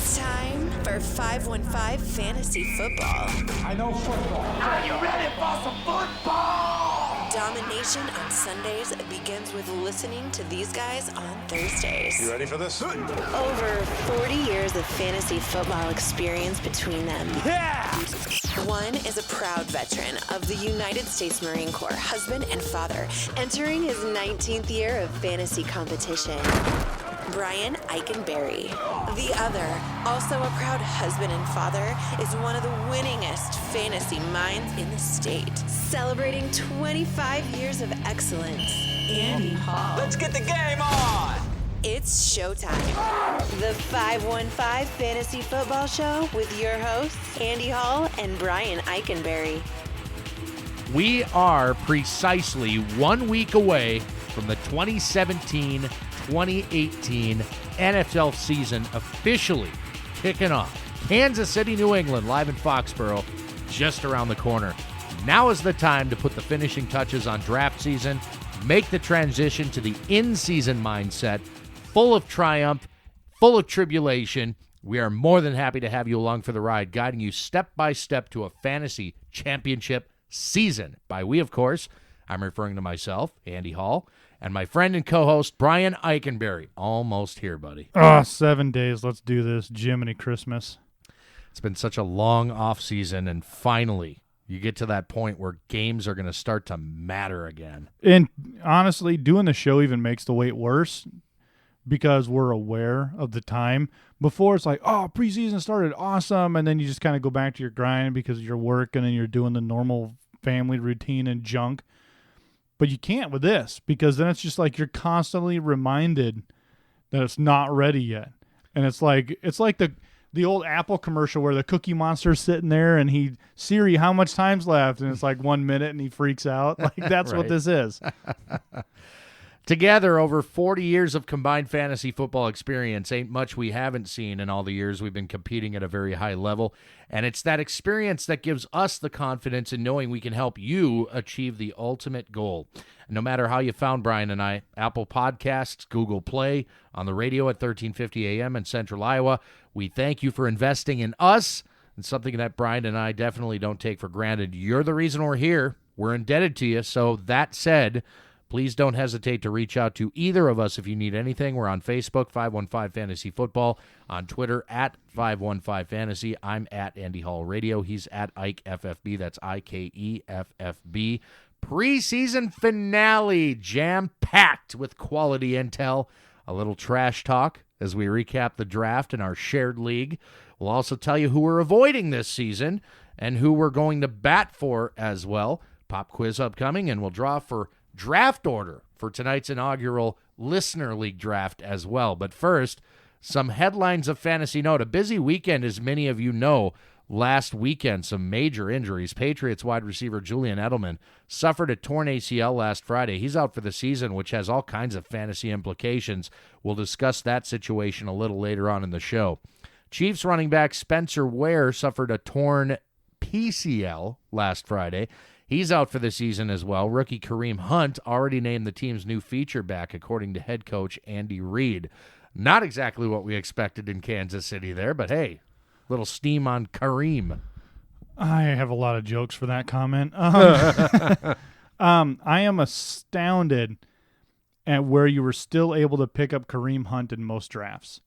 It's time for 515 Fantasy Football. I know football. Are you ready for some football? Domination on Sundays begins with listening to these guys on Thursdays. You ready for this? Over 40 years of fantasy football experience between them. Yeah! One is a proud veteran of the United States Marine Corps, husband and father, entering his 19th year of fantasy competition. Brian Eikenberry. The other, also a proud husband and father, is one of the winningest fantasy minds in the state. Celebrating 25 years of excellence, Andy Hall. Let's get the game on! It's showtime. The 515 Fantasy Football Show with your hosts, Andy Hall and Brian Eikenberry. We are precisely 1 week away from the 2017-2018 NFL season officially kicking off. Kansas City, New England, live in Foxborough, just around the corner. Now is the time to put the finishing touches on draft season, make the transition to the in-season mindset, full of triumph, full of tribulation. We are more than happy to have you along for the ride, guiding you step by step to a fantasy championship season. By we, of course, I'm referring to myself, Andy Hall, and my friend and co-host, Brian Eikenberry. Almost here, buddy. 7 days. Let's do this. Jiminy Christmas. It's been such a long off season, and finally, you get to that point where games are going to start to matter again. And honestly, doing the show even makes the wait worse because we're aware of the time. Before, it's like, oh, preseason started, awesome, and then you just kind of go back to your grind because you're working and you're doing the normal family routine and junk. But you can't with this because then it's just like you're constantly reminded that it's not ready yet. And it's like the old Apple commercial where the Cookie Monster's sitting there and Siri, how much time's left? And it's like 1 minute and he freaks out. Like that's Right. what this is. Together, over 40 years of combined fantasy football experience ain't much we haven't seen in all the years we've been competing at a very high level. And it's that experience that gives us the confidence in knowing we can help you achieve the ultimate goal. No matter how you found Brian and I, Apple Podcasts, Google Play, on the radio at 1350 a.m. in Central Iowa, we thank you for investing in us. It's something that Brian and I definitely don't take for granted. You're the reason we're here. We're indebted to you. So that said, please don't hesitate to reach out to either of us if you need anything. We're on Facebook, 515 Fantasy Football, on Twitter, at 515 Fantasy. I'm at Andy Hall Radio. He's at Ike FFB. That's IKEFFB. Preseason finale, jam-packed with quality intel. A little trash talk as we recap the draft in our shared league. We'll also tell you who we're avoiding this season and who we're going to bat for as well. Pop quiz upcoming, and we'll draw for draft order for tonight's inaugural Listener League draft as well. But first, some headlines of fantasy note. A busy weekend, as many of you know. Last weekend, some major injuries. Patriots wide receiver Julian Edelman suffered a torn ACL last Friday. He's out for the season, which has all kinds of fantasy implications. We'll discuss that situation a little later on in the show. Chiefs running back Spencer Ware suffered a torn PCL last Friday. He's out for the season as well. Rookie Kareem Hunt already named the team's new feature back, according to head coach Andy Reid. Not exactly what we expected in Kansas City there, but hey, little steam on Kareem. I have a lot of jokes for that comment. I am astounded at where you were still able to pick up Kareem Hunt in most drafts.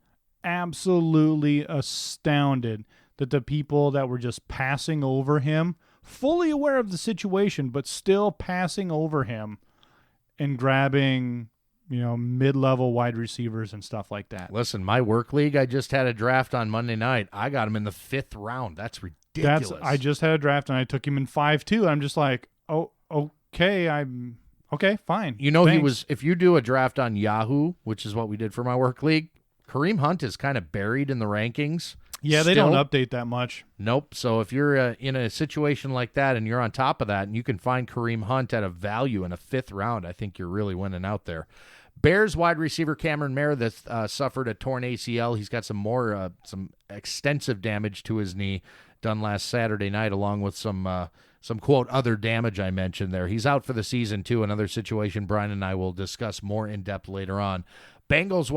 Absolutely astounded that the people that were just passing over him, fully aware of the situation, but still passing over him and grabbing, mid-level wide receivers and stuff like that. Listen, my work league, I just had a draft on Monday night. I got him in the 5th round. That's ridiculous. I just had a draft, and I took him in 5-2. I'm just like, oh, okay, okay, fine. Thanks. If you do a draft on Yahoo, which is what we did for my work league, Kareem Hunt is kind of buried in the rankings. Yeah, they don't update that much. Nope. So if you're in a situation like that and you're on top of that and you can find Kareem Hunt at a value in a 5th round, I think you're really winning out there. Bears wide receiver Cameron Meredith suffered a torn ACL. He's got some extensive damage to his knee done last Saturday night, along with some quote other damage I mentioned there. He's out for the season too. Another situation Brian and I will discuss more in depth later on. Bengals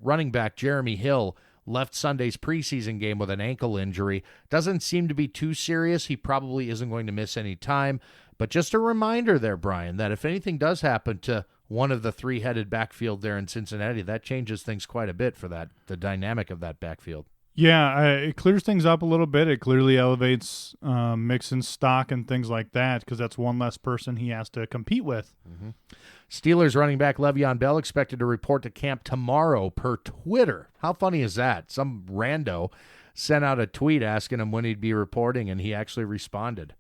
running back Jeremy Hill left Sunday's preseason game with an ankle injury. Doesn't seem to be too serious. He probably isn't going to miss any time. But just a reminder there, Brian, that if anything does happen to one of the three-headed backfield there in Cincinnati, that changes things quite a bit for the dynamic of that backfield. Yeah, it clears things up a little bit. It clearly elevates Mixon's stock and things like that because that's one less person he has to compete with. Mm-hmm. Steelers running back Le'Veon Bell expected to report to camp tomorrow per Twitter. How funny is that? Some rando sent out a tweet asking him when he'd be reporting, and he actually responded.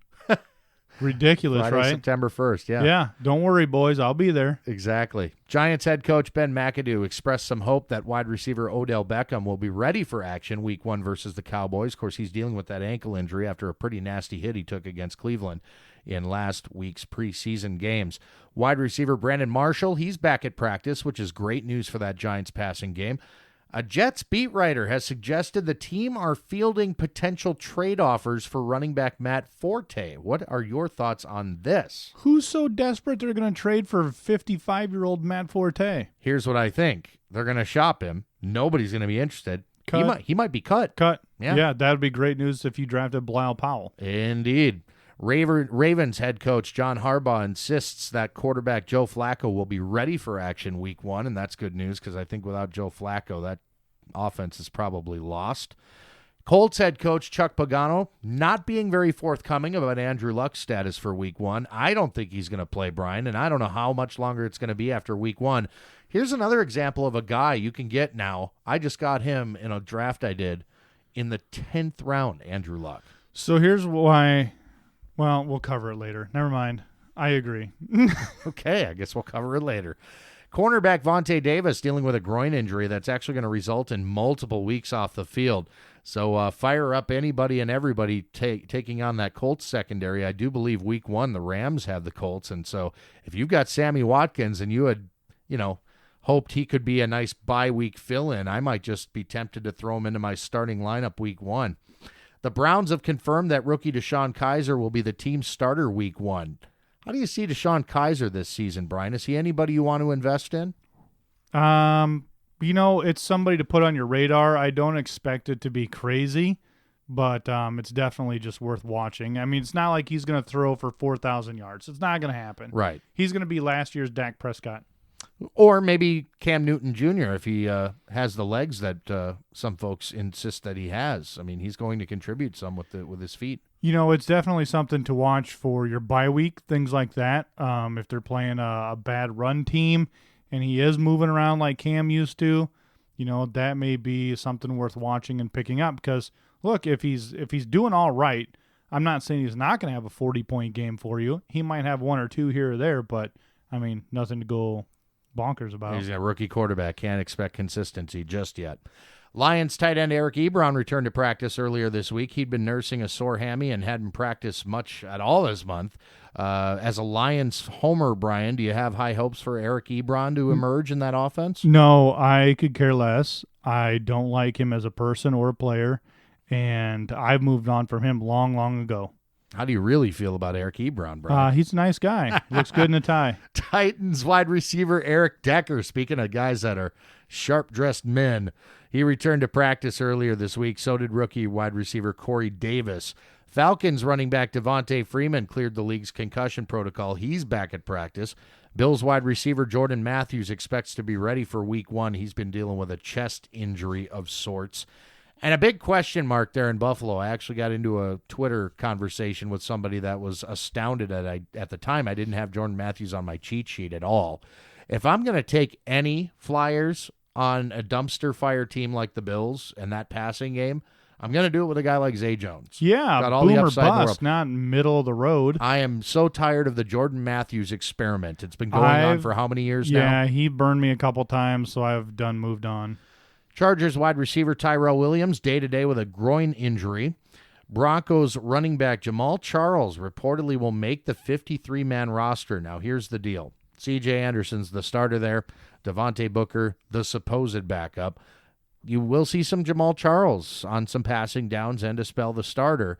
Ridiculous, Friday, right? September 1st, yeah. Yeah, don't worry, boys. I'll be there. Exactly. Giants head coach Ben McAdoo expressed some hope that wide receiver Odell Beckham will be ready for action week 1 versus the Cowboys. Of course, he's dealing with that ankle injury after a pretty nasty hit he took against Cleveland in last week's preseason games. Wide receiver Brandon Marshall, he's back at practice, which is great news for that Giants passing game. A Jets beat writer has suggested the team are fielding potential trade offers for running back Matt Forte. What are your thoughts on this? Who's so desperate they're going to trade for 55-year-old Matt Forte? Here's what I think. They're going to shop him. Nobody's going to be interested. Cut. He might be cut. Cut. Yeah. Yeah, that would be great news if you drafted Bilal Powell. Indeed. Ravens head coach John Harbaugh insists that quarterback Joe Flacco will be ready for action week 1, and that's good news because I think without Joe Flacco, that offense is probably lost. Colts head coach Chuck Pagano not being very forthcoming about Andrew Luck's status for week 1. I don't think he's going to play, Brian, and I don't know how much longer it's going to be after week 1. Here's another example of a guy you can get now. I just got him in a draft I did in the 10th round, Andrew Luck. So here's why... Well, we'll cover it later. Never mind. I agree. Okay, I guess we'll cover it later. Cornerback Vontae Davis dealing with a groin injury that's actually going to result in multiple weeks off the field. So fire up anybody and everybody taking on that Colts secondary. I do believe week 1 the Rams have the Colts, and so if you've got Sammy Watkins and you had, hoped he could be a nice bye week fill-in, I might just be tempted to throw him into my starting lineup week 1. The Browns have confirmed that rookie DeShone Kizer will be the team's starter week 1. How do you see DeShone Kizer this season, Brian? Is he anybody you want to invest in? It's somebody to put on your radar. I don't expect it to be crazy, but it's definitely just worth watching. I mean, it's not like he's going to throw for 4,000 yards. It's not going to happen. Right. He's going to be last year's Dak Prescott. Or maybe Cam Newton Jr. if he has the legs that some folks insist that he has. I mean, he's going to contribute some with his feet. It's definitely something to watch for your bye week, things like that. If they're playing a bad run team and he is moving around like Cam used to, that may be something worth watching and picking up. Because look, if he's doing all right, I'm not saying he's not going to have a 40-point game for you. He might have 1 or 2 here or there, but I mean, nothing to go bonkers about. He's a rookie quarterback. Can't expect consistency just yet. Lions tight end Eric Ebron returned to practice earlier this week. He'd been nursing a sore hammy and hadn't practiced much at all this month. As a Lions homer, Brian, do you have high hopes for Eric Ebron to emerge in that offense? No, I could care less. I don't like him as a person or a player, and I've moved on from him long, long ago. How do you really feel about Eric Ebron, Brian? He's a nice guy. Looks good in a tie. Titans wide receiver Eric Decker, speaking of guys that are sharp-dressed men, he returned to practice earlier this week. So did rookie wide receiver Corey Davis. Falcons running back Devontae Freeman cleared the league's concussion protocol. He's back at practice. Bills wide receiver Jordan Matthews expects to be ready for week 1. He's been dealing with a chest injury of sorts. And a big question mark there in Buffalo. I actually got into a Twitter conversation with somebody that was astounded at the time. I didn't have Jordan Matthews on my cheat sheet at all. If I'm going to take any flyers on a dumpster fire team like the Bills and that passing game, I'm going to do it with a guy like Zay Jones. Yeah, got all boom the or upside in the world. bust, not middle of the road. I am so tired of the Jordan Matthews experiment. It's been going on for how many years now? Yeah, he burned me a couple times, so I've moved on. Chargers wide receiver Tyrell Williams, day-to-day with a groin injury. Broncos running back Jamal Charles reportedly will make the 53-man roster. Now, here's the deal. C.J. Anderson's the starter there. Devontae Booker, the supposed backup. You will see some Jamal Charles on some passing downs and to spell the starter.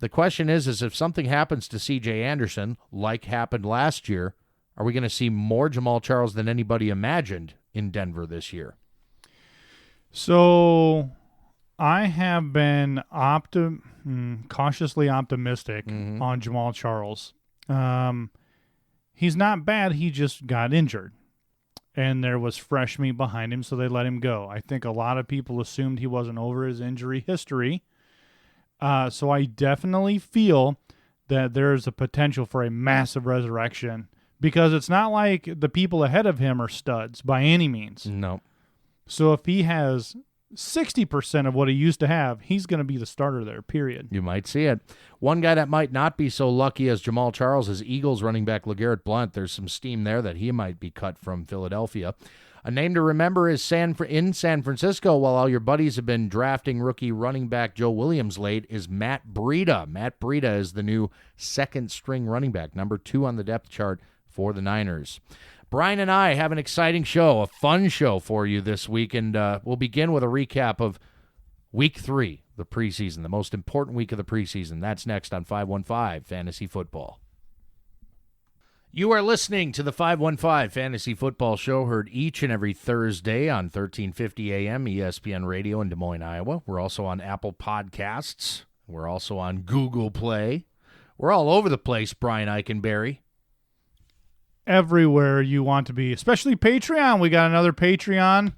The question is if something happens to C.J. Anderson, like happened last year, are we going to see more Jamal Charles than anybody imagined in Denver this year? So I have been cautiously optimistic on Jamal Charles. He's not bad. He just got injured. And there was fresh meat behind him, so they let him go. I think a lot of people assumed he wasn't over his injury history. So I definitely feel that there's a potential for a massive resurrection because it's not like the people ahead of him are studs by any means. No. So if he has 60% of what he used to have, he's going to be the starter there, period. You might see it. One guy that might not be so lucky as Jamal Charles is Eagles running back LeGarrette Blount. There's some steam there that he might be cut from Philadelphia. A name to remember is in San Francisco, while all your buddies have been drafting rookie running back Joe Williams late, is Matt Breida. Matt Breida is the new second-string running back, number 2 on the depth chart for the Niners. Brian and I have an exciting show, a fun show for you this week, and we'll begin with a recap of Week 3, the preseason, the most important week of the preseason. That's next on 515 Fantasy Football. You are listening to the 515 Fantasy Football Show, heard each and every Thursday on 1350 AM ESPN Radio in Des Moines, Iowa. We're also on Apple Podcasts. We're also on Google Play. We're all over the place, Brian Eikenberry. Everywhere you want to be, especially Patreon. We got another patron,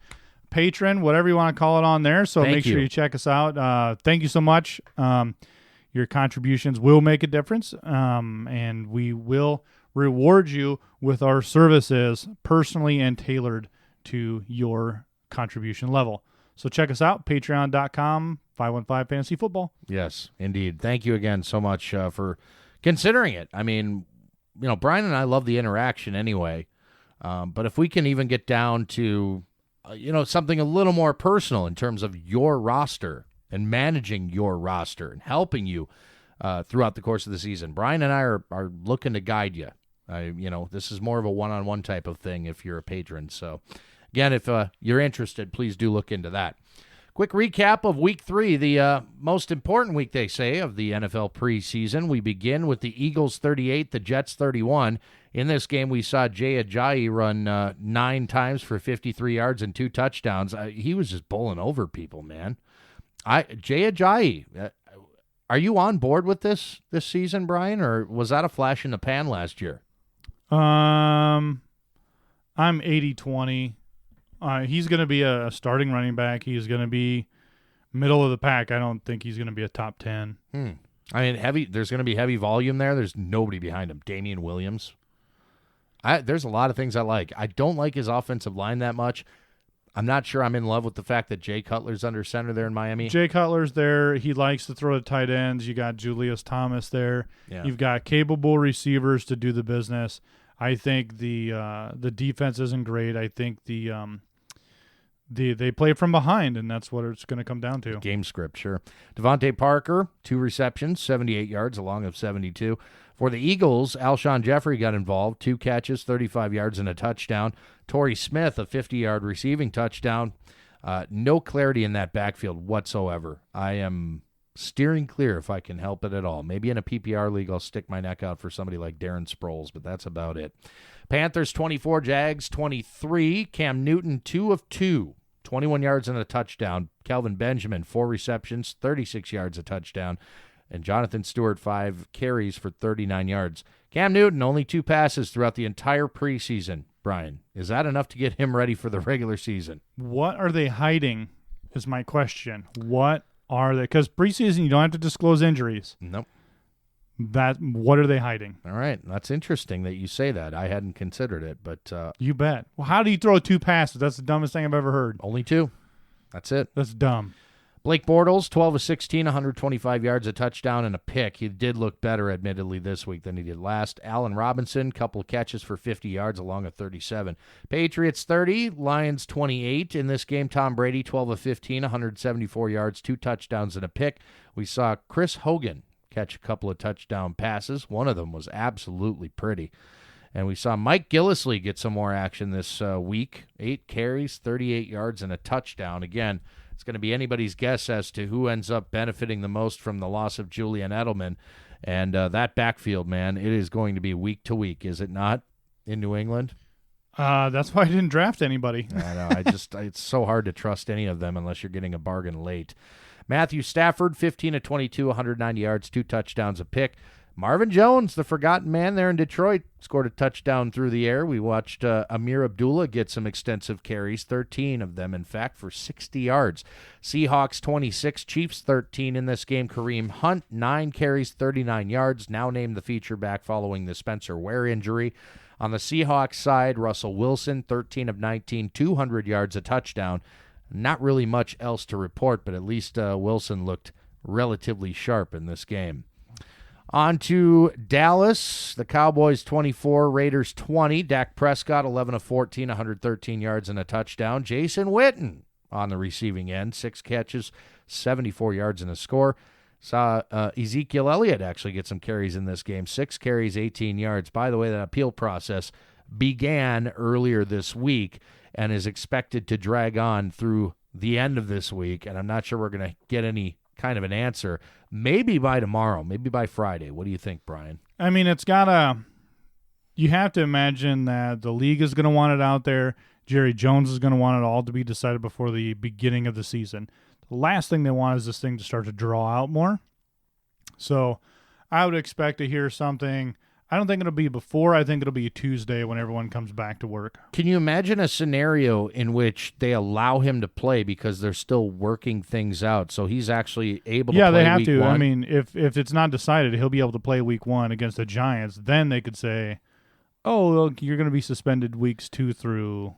whatever you want to call it on there. So make sure you check us out. Thank you so much. Your contributions will make a difference, and we will reward you with our services personally and tailored to your contribution level. So check us out, patreon.com, 515 Fantasy Football. Yes, indeed. Thank you again so much for considering it. I mean, you know, Brian and I love the interaction anyway, but if we can even get down to, something a little more personal in terms of your roster and managing your roster and helping you throughout the course of the season, Brian and I are looking to guide you. This is more of a one-on-one type of thing if you're a patron. So, again, if you're interested, please do look into that. Quick recap of Week 3, the most important week, they say, of the NFL preseason. We begin with the Eagles 38, the Jets 31. In this game, we saw Jay Ajayi run 9 times for 53 yards and 2 touchdowns. He was just bowling over people, man. Jay Ajayi, are you on board with this season, Brian, or was that a flash in the pan last year? I'm 80-20. He's going to be a starting running back. He's going to be middle of the pack. I don't think he's going to be a top 10. I mean, there's going to be heavy volume there. There's nobody behind him. Damian Williams. There's a lot of things I like. I don't like his offensive line that much. I'm not sure I'm in love with the fact that Jay Cutler's under center there in Miami. Jay Cutler's there. He likes to throw to tight ends. You got Julius Thomas there. Yeah. You've got capable receivers to do the business. I think the defense isn't great. I think they play from behind, and that's what it's going to come down to. Game script, sure. Devontae Parker, 2 receptions, 78 yards, along of 72. For the Eagles, Alshon Jeffrey got involved, 2 catches, 35 yards, and a touchdown. Torrey Smith, a 50-yard receiving touchdown. No clarity in that backfield whatsoever. I am steering clear if I can help it at all. Maybe in a PPR league I'll stick my neck out for somebody like Darren Sproles, but that's about it. Panthers 24, Jags 23. Cam Newton 2 of 2, 21 yards and a touchdown. Kelvin Benjamin 4 receptions, 36 yards, a touchdown. And Jonathan Stewart 5 carries for 39 yards. Cam Newton only 2 passes throughout the entire preseason. Brian, is that enough to get him ready for the regular season? What are they hiding is my question. What are they? Because preseason, you don't have to disclose injuries. Nope. What are they hiding? All right. That's interesting that you say that. I hadn't considered it, but... you bet. Well, how do you throw 2 passes? That's the dumbest thing I've ever heard. Only 2. That's it. That's dumb. Blake Bortles, 12 of 16, 125 yards, a touchdown, and a pick. He did look better, admittedly, this week than he did last. Allen Robinson, couple of catches for 50 yards, along of 37. Patriots 30, Lions 28. In this game, Tom Brady, 12 of 15, 174 yards, 2 touchdowns, and a pick. We saw Chris Hogan catch a couple of touchdown passes. One of them was absolutely pretty. And we saw Mike Gillislee get some more action this week. 8 carries, 38 yards, and a touchdown. Again, it's going to be anybody's guess as to who ends up benefiting the most from the loss of Julian Edelman. And that backfield, man, it is going to be week to week, is it not, in New England? That's why I didn't draft anybody. I know. It's so hard to trust any of them unless you're getting a bargain late. Matthew Stafford, 15 of 22, 190 yards, 2 touchdowns, a pick. Marvin Jones, the forgotten man there in Detroit, scored a touchdown through the air. We watched Amir Abdullah get some extensive carries, 13 of them, in fact, for 60 yards. Seahawks 26, Chiefs 13 in this game. Kareem Hunt, 9 carries, 39 yards, now named the feature back following the Spencer Ware injury. On the Seahawks side, Russell Wilson, 13 of 19, 200 yards, a touchdown. Not really much else to report, but at least Wilson looked relatively sharp in this game. On to Dallas, the Cowboys 24, Raiders 20. Dak Prescott, 11 of 14, 113 yards and a touchdown. Jason Witten on the receiving end, 6 catches, 74 yards and a score. Saw Ezekiel Elliott actually get some carries in this game, 6 carries, 18 yards. By the way, that appeal process began earlier this week and is expected to drag on through the end of this week, and I'm not sure we're going to get any kind of an answer. Maybe by tomorrow, maybe by Friday. What do you think, Brian? I mean, you have to imagine that the league is going to want it out there. Jerry Jones is going to want it all to be decided before the beginning of the season. The last thing they want is this thing to start to draw out more. So I would expect to hear something. I don't think it'll be before. I think it'll be Tuesday when everyone comes back to work. Can you imagine a scenario in which they allow him to play because they're still working things out? So he's actually able to play they have week to. 1? I mean, if it's not decided, he'll be able to play week 1 against the Giants. Then they could say, oh, look, you're going to be suspended weeks 2 through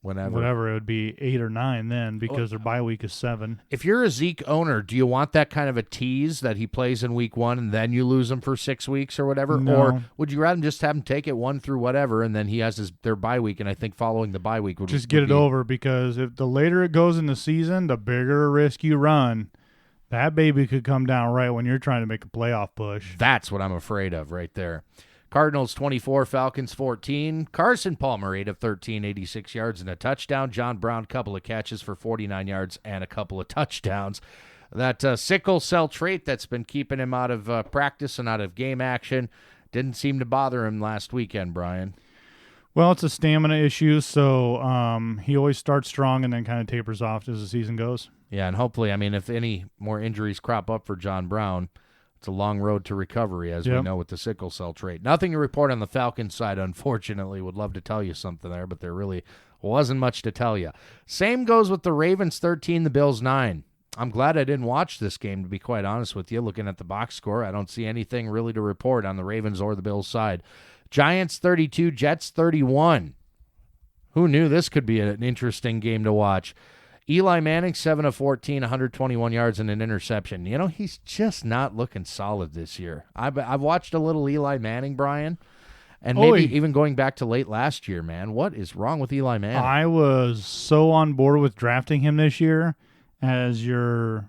whatever it would be, 8 or 9 then, because their bye week is 7. If you're a Zeke owner, do you want that kind of a tease that he plays in week 1 and then you lose him for 6 weeks or whatever? No. Or would you rather just have him take it 1 through whatever and then he has their bye week, and I think following the bye week would just get it over, because if the later it goes in the season, the bigger a risk you run. That baby could come down right when you're trying to make a playoff push. That's what I'm afraid of right there. Cardinals 24, Falcons 14. Carson Palmer, 8 of 13, 86 yards and a touchdown. John Brown, couple of catches for 49 yards and a couple of touchdowns. That sickle cell trait that's been keeping him out of practice and out of game action didn't seem to bother him last weekend, Brian. Well, it's a stamina issue, so he always starts strong and then kind of tapers off as the season goes. Yeah, and hopefully, I mean, if any more injuries crop up for John Brown, it's a long road to recovery, as we know with the sickle cell trait. Nothing to report on the Falcons side, unfortunately. Would love to tell you something there, but there really wasn't much to tell you. Same goes with the Ravens 13, the Bills 9. I'm glad I didn't watch this game, to be quite honest with you. Looking at the box score, I don't see anything really to report on the Ravens or the Bills side. Giants 32, Jets 31. Who knew this could be an interesting game to watch? Eli Manning, 7 of 14, 121 yards and an interception. You know, he's just not looking solid this year. I've watched a little Eli Manning, Brian, and maybe even going back to late last year, man. What is wrong with Eli Manning? I was so on board with drafting him this year as your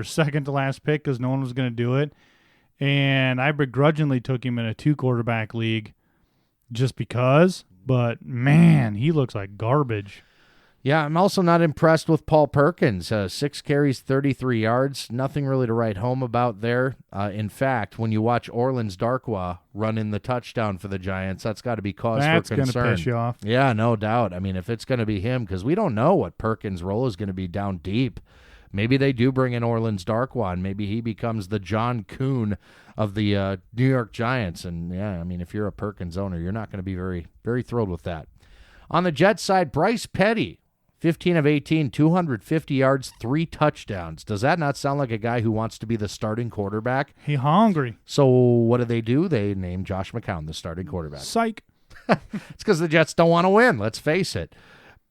second to last pick because no one was going to do it. And I begrudgingly took him in a 2-quarterback league just because. But, man, he looks like garbage. Yeah, I'm also not impressed with Paul Perkins. 6 carries, 33 yards. Nothing really to write home about there. In fact, when you watch Orleans Darkwa run in the touchdown for the Giants, that's got to be cause for concern. That's going to piss you off. Yeah, no doubt. I mean, if it's going to be him, because we don't know what Perkins' role is going to be down deep. Maybe they do bring in Orleans Darkwa, and maybe he becomes the John Kuhn of the New York Giants. And, yeah, I mean, if you're a Perkins owner, you're not going to be very, very thrilled with that. On the Jets side, Bryce Petty, 15 of 18, 250 yards, 3 touchdowns. Does that not sound like a guy who wants to be the starting quarterback? He hungry. So what do? They name Josh McCown the starting quarterback. Psych. It's because the Jets don't want to win, let's face it.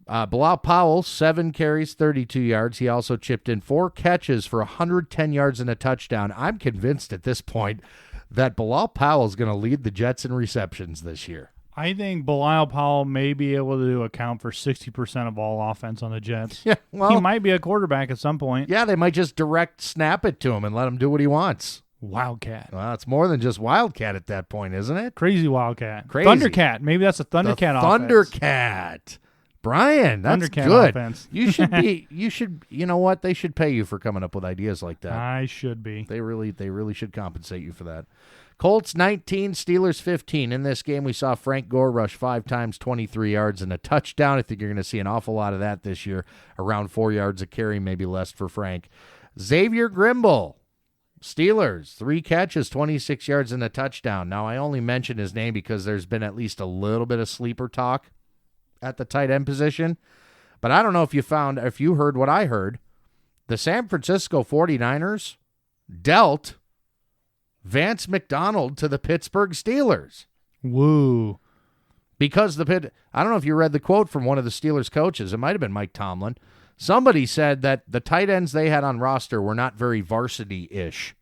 Bilal Powell, 7 carries, 32 yards. He also chipped in 4 catches for 110 yards and a touchdown. I'm convinced at this point that Bilal Powell is going to lead the Jets in receptions this year. I think Bilal Powell may be able to account for 60% of all offense on the Jets. Yeah, well, he might be a quarterback at some point. Yeah, they might just direct snap it to him and let him do what he wants. Wildcat. Well, it's more than just Wildcat at that point, isn't it? Crazy Wildcat. Crazy. Thundercat. Maybe that's a Thundercat offense. Thundercat. Brian, that's Thundercat good. Offense. You know what? They should pay you for coming up with ideas like that. I should be. They really should compensate you for that. Colts 19, Steelers 15. In this game, we saw Frank Gore rush 5 times, 23 yards, and a touchdown. I think you're going to see an awful lot of that this year, around 4 yards a carry, maybe less for Frank. Xavier Grimble, Steelers, 3 catches, 26 yards, and a touchdown. Now, I only mention his name because there's been at least a little bit of sleeper talk at the tight end position. But I don't know if you heard what I heard. The San Francisco 49ers dealt Vance McDonald to the Pittsburgh Steelers. Woo. Because I don't know if you read the quote from one of the Steelers coaches. It might have been Mike Tomlin. Somebody said that the tight ends they had on roster were not very varsity-ish.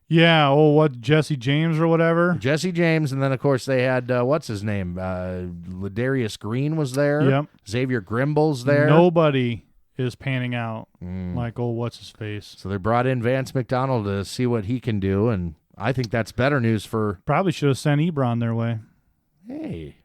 Yeah, Jesse James or whatever? Jesse James, and then, of course, they had, what's his name? Ladarius Green was there. Yep. Xavier Grimble's there. Nobody is panning out like, what's-his-face. So they brought in Vance McDonald to see what he can do, and I think that's better news for... Probably should have sent Ebron their way. Hey.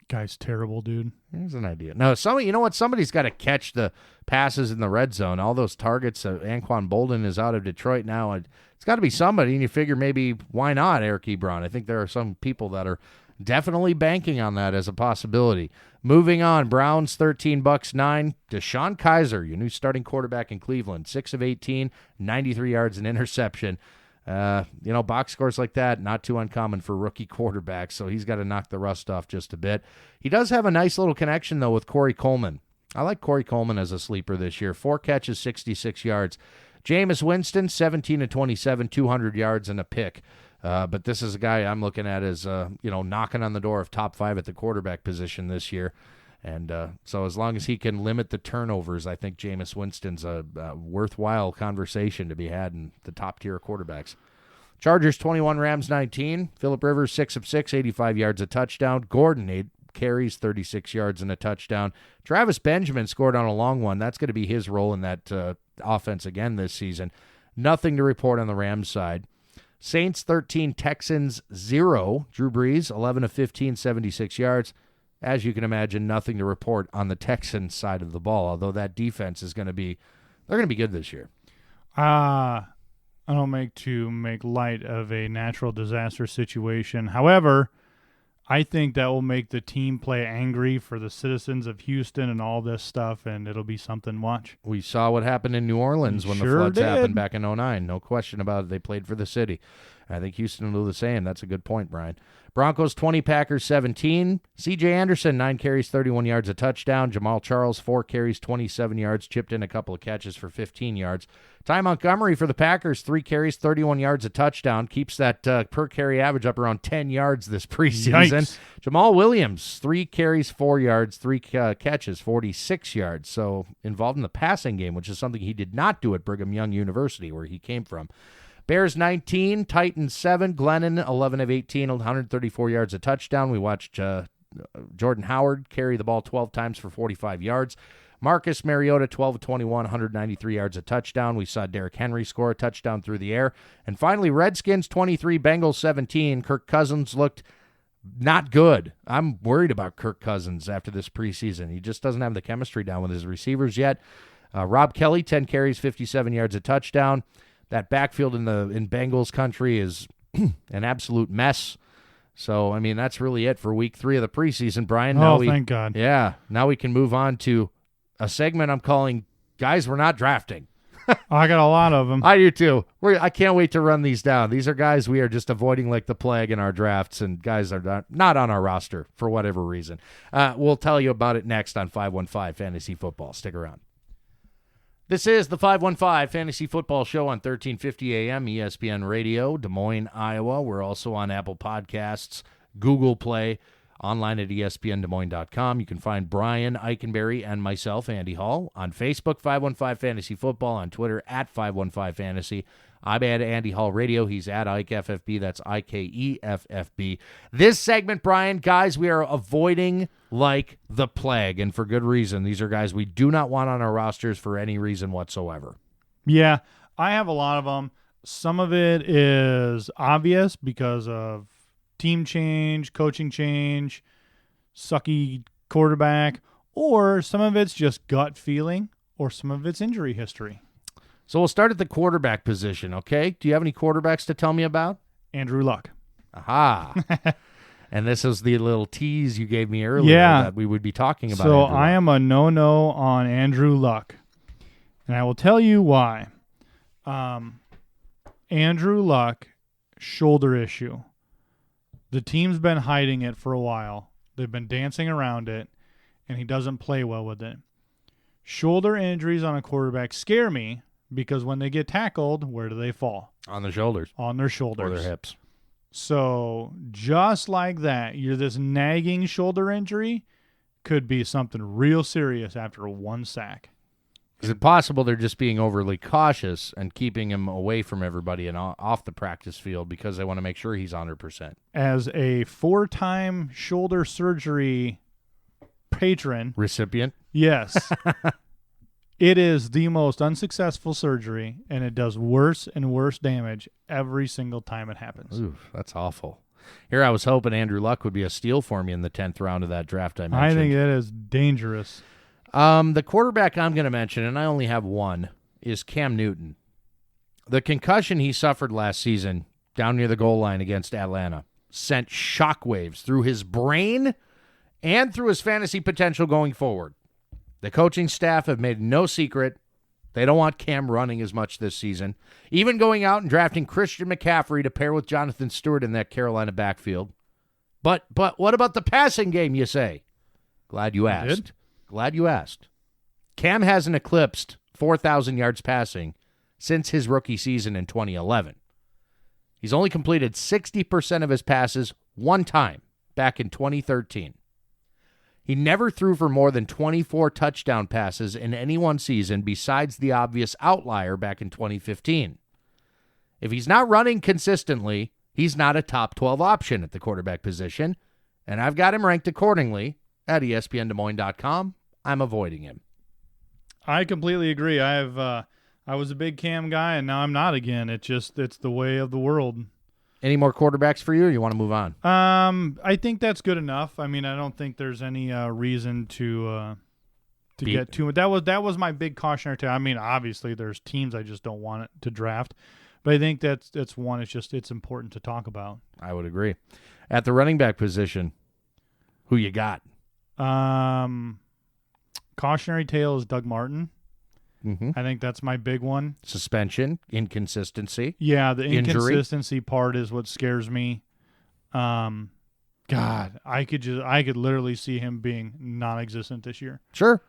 Guy's terrible, dude. Here's an idea. No, you know what? Somebody's got to catch the passes in the red zone. All those targets. Anquan Bolden is out of Detroit now. It's got to be somebody, and you figure maybe why not Eric Ebron? I think there are some people that are definitely banking on that as a possibility. Moving on, Browns 13, Bucks 9. Deshaun Kaiser, your new starting quarterback in Cleveland, 6 of 18, 93 yards and interception. Box scores like that, not too uncommon for rookie quarterbacks, so he's got to knock the rust off just a bit. He does have a nice little connection, though, with Corey Coleman. I like Corey Coleman as a sleeper this year. 4 catches, 66 yards. Jameis Winston, 17 of 27, 200 yards and a pick. But this is a guy I'm looking at as, knocking on the door of top 5 at the quarterback position this year. And so as long as he can limit the turnovers, I think Jameis Winston's a worthwhile conversation to be had in the top-tier quarterbacks. Chargers 21, Rams 19. Phillip Rivers 6 of 6, 85 yards, a touchdown. Gordon 8 carries, 36 yards, and a touchdown. Travis Benjamin scored on a long one. That's going to be his role in that offense again this season. Nothing to report on the Rams side. Saints 13, Texans 0. Drew Brees 11 of 15, 76 yards. As you can imagine, nothing to report on the Texans side of the ball, although that defense is going to be good this year. I don't make light of a natural disaster situation. However, I think that will make the team play angry for the citizens of Houston and all this stuff, and it'll be something to watch. We saw what happened in New Orleans when the floods happened back in 2009. No question about it. They played for the city. I think Houston will do the same. That's a good point, Brian. Broncos 20, Packers 17. C.J. Anderson, 9 carries, 31 yards, a touchdown. Jamal Charles, 4 carries, 27 yards, chipped in a couple of catches for 15 yards. Ty Montgomery for the Packers, 3 carries, 31 yards, a touchdown. Keeps that per carry average up around 10 yards this preseason. Yikes. Jamal Williams, 3 carries, 4 yards, 3 catches, 46 yards. So involved in the passing game, which is something he did not do at Brigham Young University, where he came from. Bears 19, Titans 7, Glennon 11 of 18, 134 yards, a touchdown. We watched Jordan Howard carry the ball 12 times for 45 yards. Marcus Mariota 12 of 21, 193 yards, a touchdown. We saw Derrick Henry score a touchdown through the air. And finally, Redskins 23, Bengals 17. Kirk Cousins looked not good. I'm worried about Kirk Cousins after this preseason. He just doesn't have the chemistry down with his receivers yet. Rob Kelly, 10 carries, 57 yards, a touchdown. That backfield in Bengals country is an absolute mess. So, I mean, that's really it for week 3 of the preseason, Brian. Thank God. Yeah. Now we can move on to a segment I'm calling Guys We're Not Drafting. I got a lot of them. I do too. I can't wait to run these down. These are guys we are just avoiding like the plague in our drafts, and guys are not on our roster for whatever reason. We'll tell you about it next on 515 Fantasy Football. Stick around. This is the 515 Fantasy Football Show on 1350 AM ESPN Radio, Des Moines, Iowa. We're also on Apple Podcasts, Google Play, online at espndesmoines.com. You can find Brian Eikenberry and myself, Andy Hall, on Facebook, 515 Fantasy Football, on Twitter, at 515 Fantasy. I'm at Andy Hall Radio. He's at IkeFFB. That's IKEFFB. This segment, Brian, guys, we are avoiding like the plague, and for good reason. These are guys we do not want on our rosters for any reason whatsoever. Yeah, I have a lot of them. Some of it is obvious because of team change, coaching change, sucky quarterback, or some of it's just gut feeling, or some of it's injury history. So we'll start at the quarterback position, okay? Do you have any quarterbacks to tell me about? Andrew Luck. Aha. And this is the little tease you gave me earlier that we would be talking about. So Andrew I Luck. am a no on Andrew Luck. And I will tell you why. Andrew Luck, shoulder issue. The team's been hiding it for a while. They've been dancing around it, and he doesn't play well with it. Shoulder injuries on a quarterback scare me because when they get tackled, where do they fall? On the shoulders. On their shoulders. Or their hips. So just like that, this nagging shoulder injury could be something real serious after one sack. Is it possible they're just being overly cautious and keeping him away from everybody and off the practice field because they want to make sure he's 100%? As a 4-time shoulder surgery patron. Recipient? Yes. It is the most unsuccessful surgery, and it does worse and worse damage every single time it happens. Ooh, that's awful. Here I was hoping Andrew Luck would be a steal for me in the 10th round of that draft I mentioned. I think that is dangerous. The quarterback I'm going to mention, and I only have one, is Cam Newton. The concussion he suffered last season down near the goal line against Atlanta sent shockwaves through his brain and through his fantasy potential going forward. The coaching staff have made no secret they don't want Cam running as much this season, even going out and drafting Christian McCaffrey to pair with Jonathan Stewart in that Carolina backfield. But what about the passing game, you say? Glad you asked. Glad you asked. Cam hasn't eclipsed 4,000 yards passing since his rookie season in 2011. He's only completed 60% of his passes one time, back in 2013. He never threw for more than 24 touchdown passes in any one season besides the obvious outlier back in 2015. If he's not running consistently, he's not a top 12 option at the quarterback position, and I've got him ranked accordingly at ESPNDesMoines.com. I'm avoiding him. I completely agree. I was a big Cam guy, and now I'm not again. It's the way of the world. Any more quarterbacks for you, or you want to move on? I think that's good enough. I mean, I don't think there's any reason to get too much. That was my big cautionary tale. I mean, obviously there's teams I just don't want it to draft, but I think that's one. It's important to talk about. I would agree. At the running back position, who you got? Cautionary tale is Doug Martin. Mm-hmm. I think that's my big one. Suspension, inconsistency. Yeah, the injury. Inconsistency part is what scares me. God, I could literally see him being non-existent this year. Sure.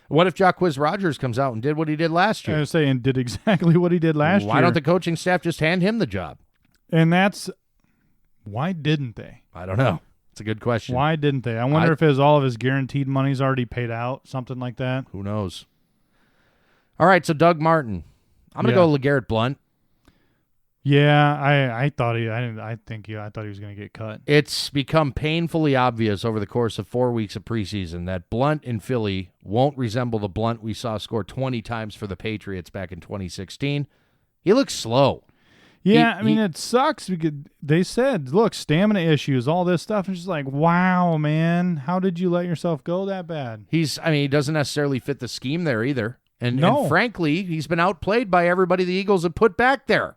What if Jacquizz Rodgers comes out and did what he did last year? I was saying did exactly what he did last year. Why don't the coaching staff just hand him the job? And why didn't they? I don't know. It's a good question. Why didn't they? I wonder if all of his guaranteed money's already paid out, something like that. Who knows? All right, so Doug Martin. I'm going to go LeGarrette Blount. Yeah, I thought he was going to get cut. It's become painfully obvious over the course of 4 weeks of preseason that Blount in Philly won't resemble the Blount we saw score 20 times for the Patriots back in 2016. He looks slow. Yeah, it sucks because they said, look, stamina issues, all this stuff. And just like, wow, man, how did you let yourself go that bad? He doesn't necessarily fit the scheme there either. And frankly, he's been outplayed by everybody the Eagles have put back there.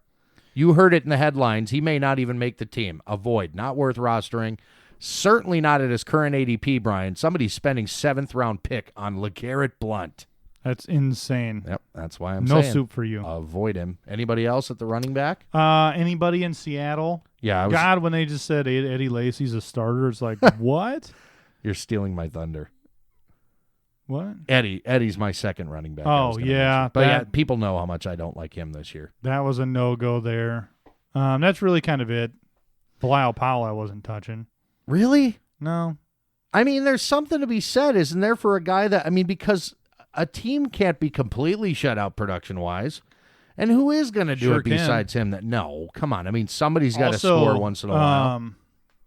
You heard it in the headlines. He may not even make the team. Avoid. Not worth rostering. Certainly not at his current ADP, Brian. Somebody's spending 7th-round pick on LeGarrette Blount. That's insane. Yep, that's why I'm saying. No soup for you. Avoid him. Anybody else at the running back? Anybody in Seattle? Yeah. God, when they just said Eddie Lacy's a starter, it's like, what? You're stealing my thunder. What? Eddie's my second running back. Oh, yeah. But people know how much I don't like him this year. That was a no-go there. That's really kind of it. Bilal Powell I wasn't touching. Really? No. There's something to be said, isn't there, for a guy that, because a team can't be completely shut out production-wise. And who is going to do it besides him? No, come on. Somebody's got to score once in a while.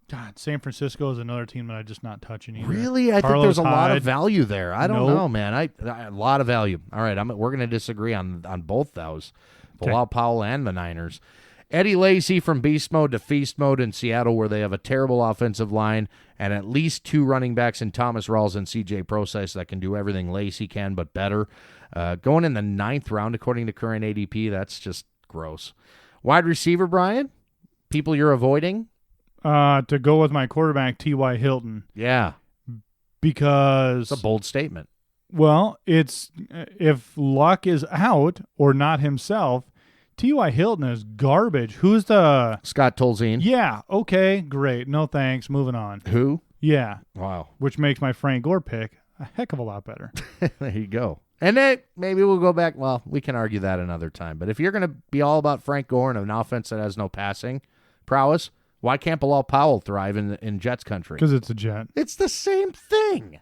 God, San Francisco is another team that I'm just not touching either. Really? I think there's a lot of value there. I don't know, man. A lot of value. All right, we're going to disagree on both those, Bilal Powell and the Niners. Eddie Lacy from beast mode to feast mode in Seattle, where they have a terrible offensive line and at least 2 running backs in Thomas Rawls and C.J. Process that can do everything Lacy can, but better. Going in the 9th round, according to current ADP, that's just gross. Wide receiver, Brian? People you're avoiding? to go with my quarterback, T.Y. Hilton, Yeah. because It's a bold statement. well, it's if Luck is out or not himself, T.Y. Hilton is garbage. Who's the Scott Tolzien. Yeah, okay, great. No thanks. Moving on. Who? Yeah, Wow. which makes my Frank Gore pick a heck of a lot better. There you go. And then maybe we'll go back. Well, we can argue that another time. But if you're going to be all about Frank Gore and an offense that has no passing prowess, why can't Bilal Powell thrive in Jets country? Because it's a Jet. It's the same thing.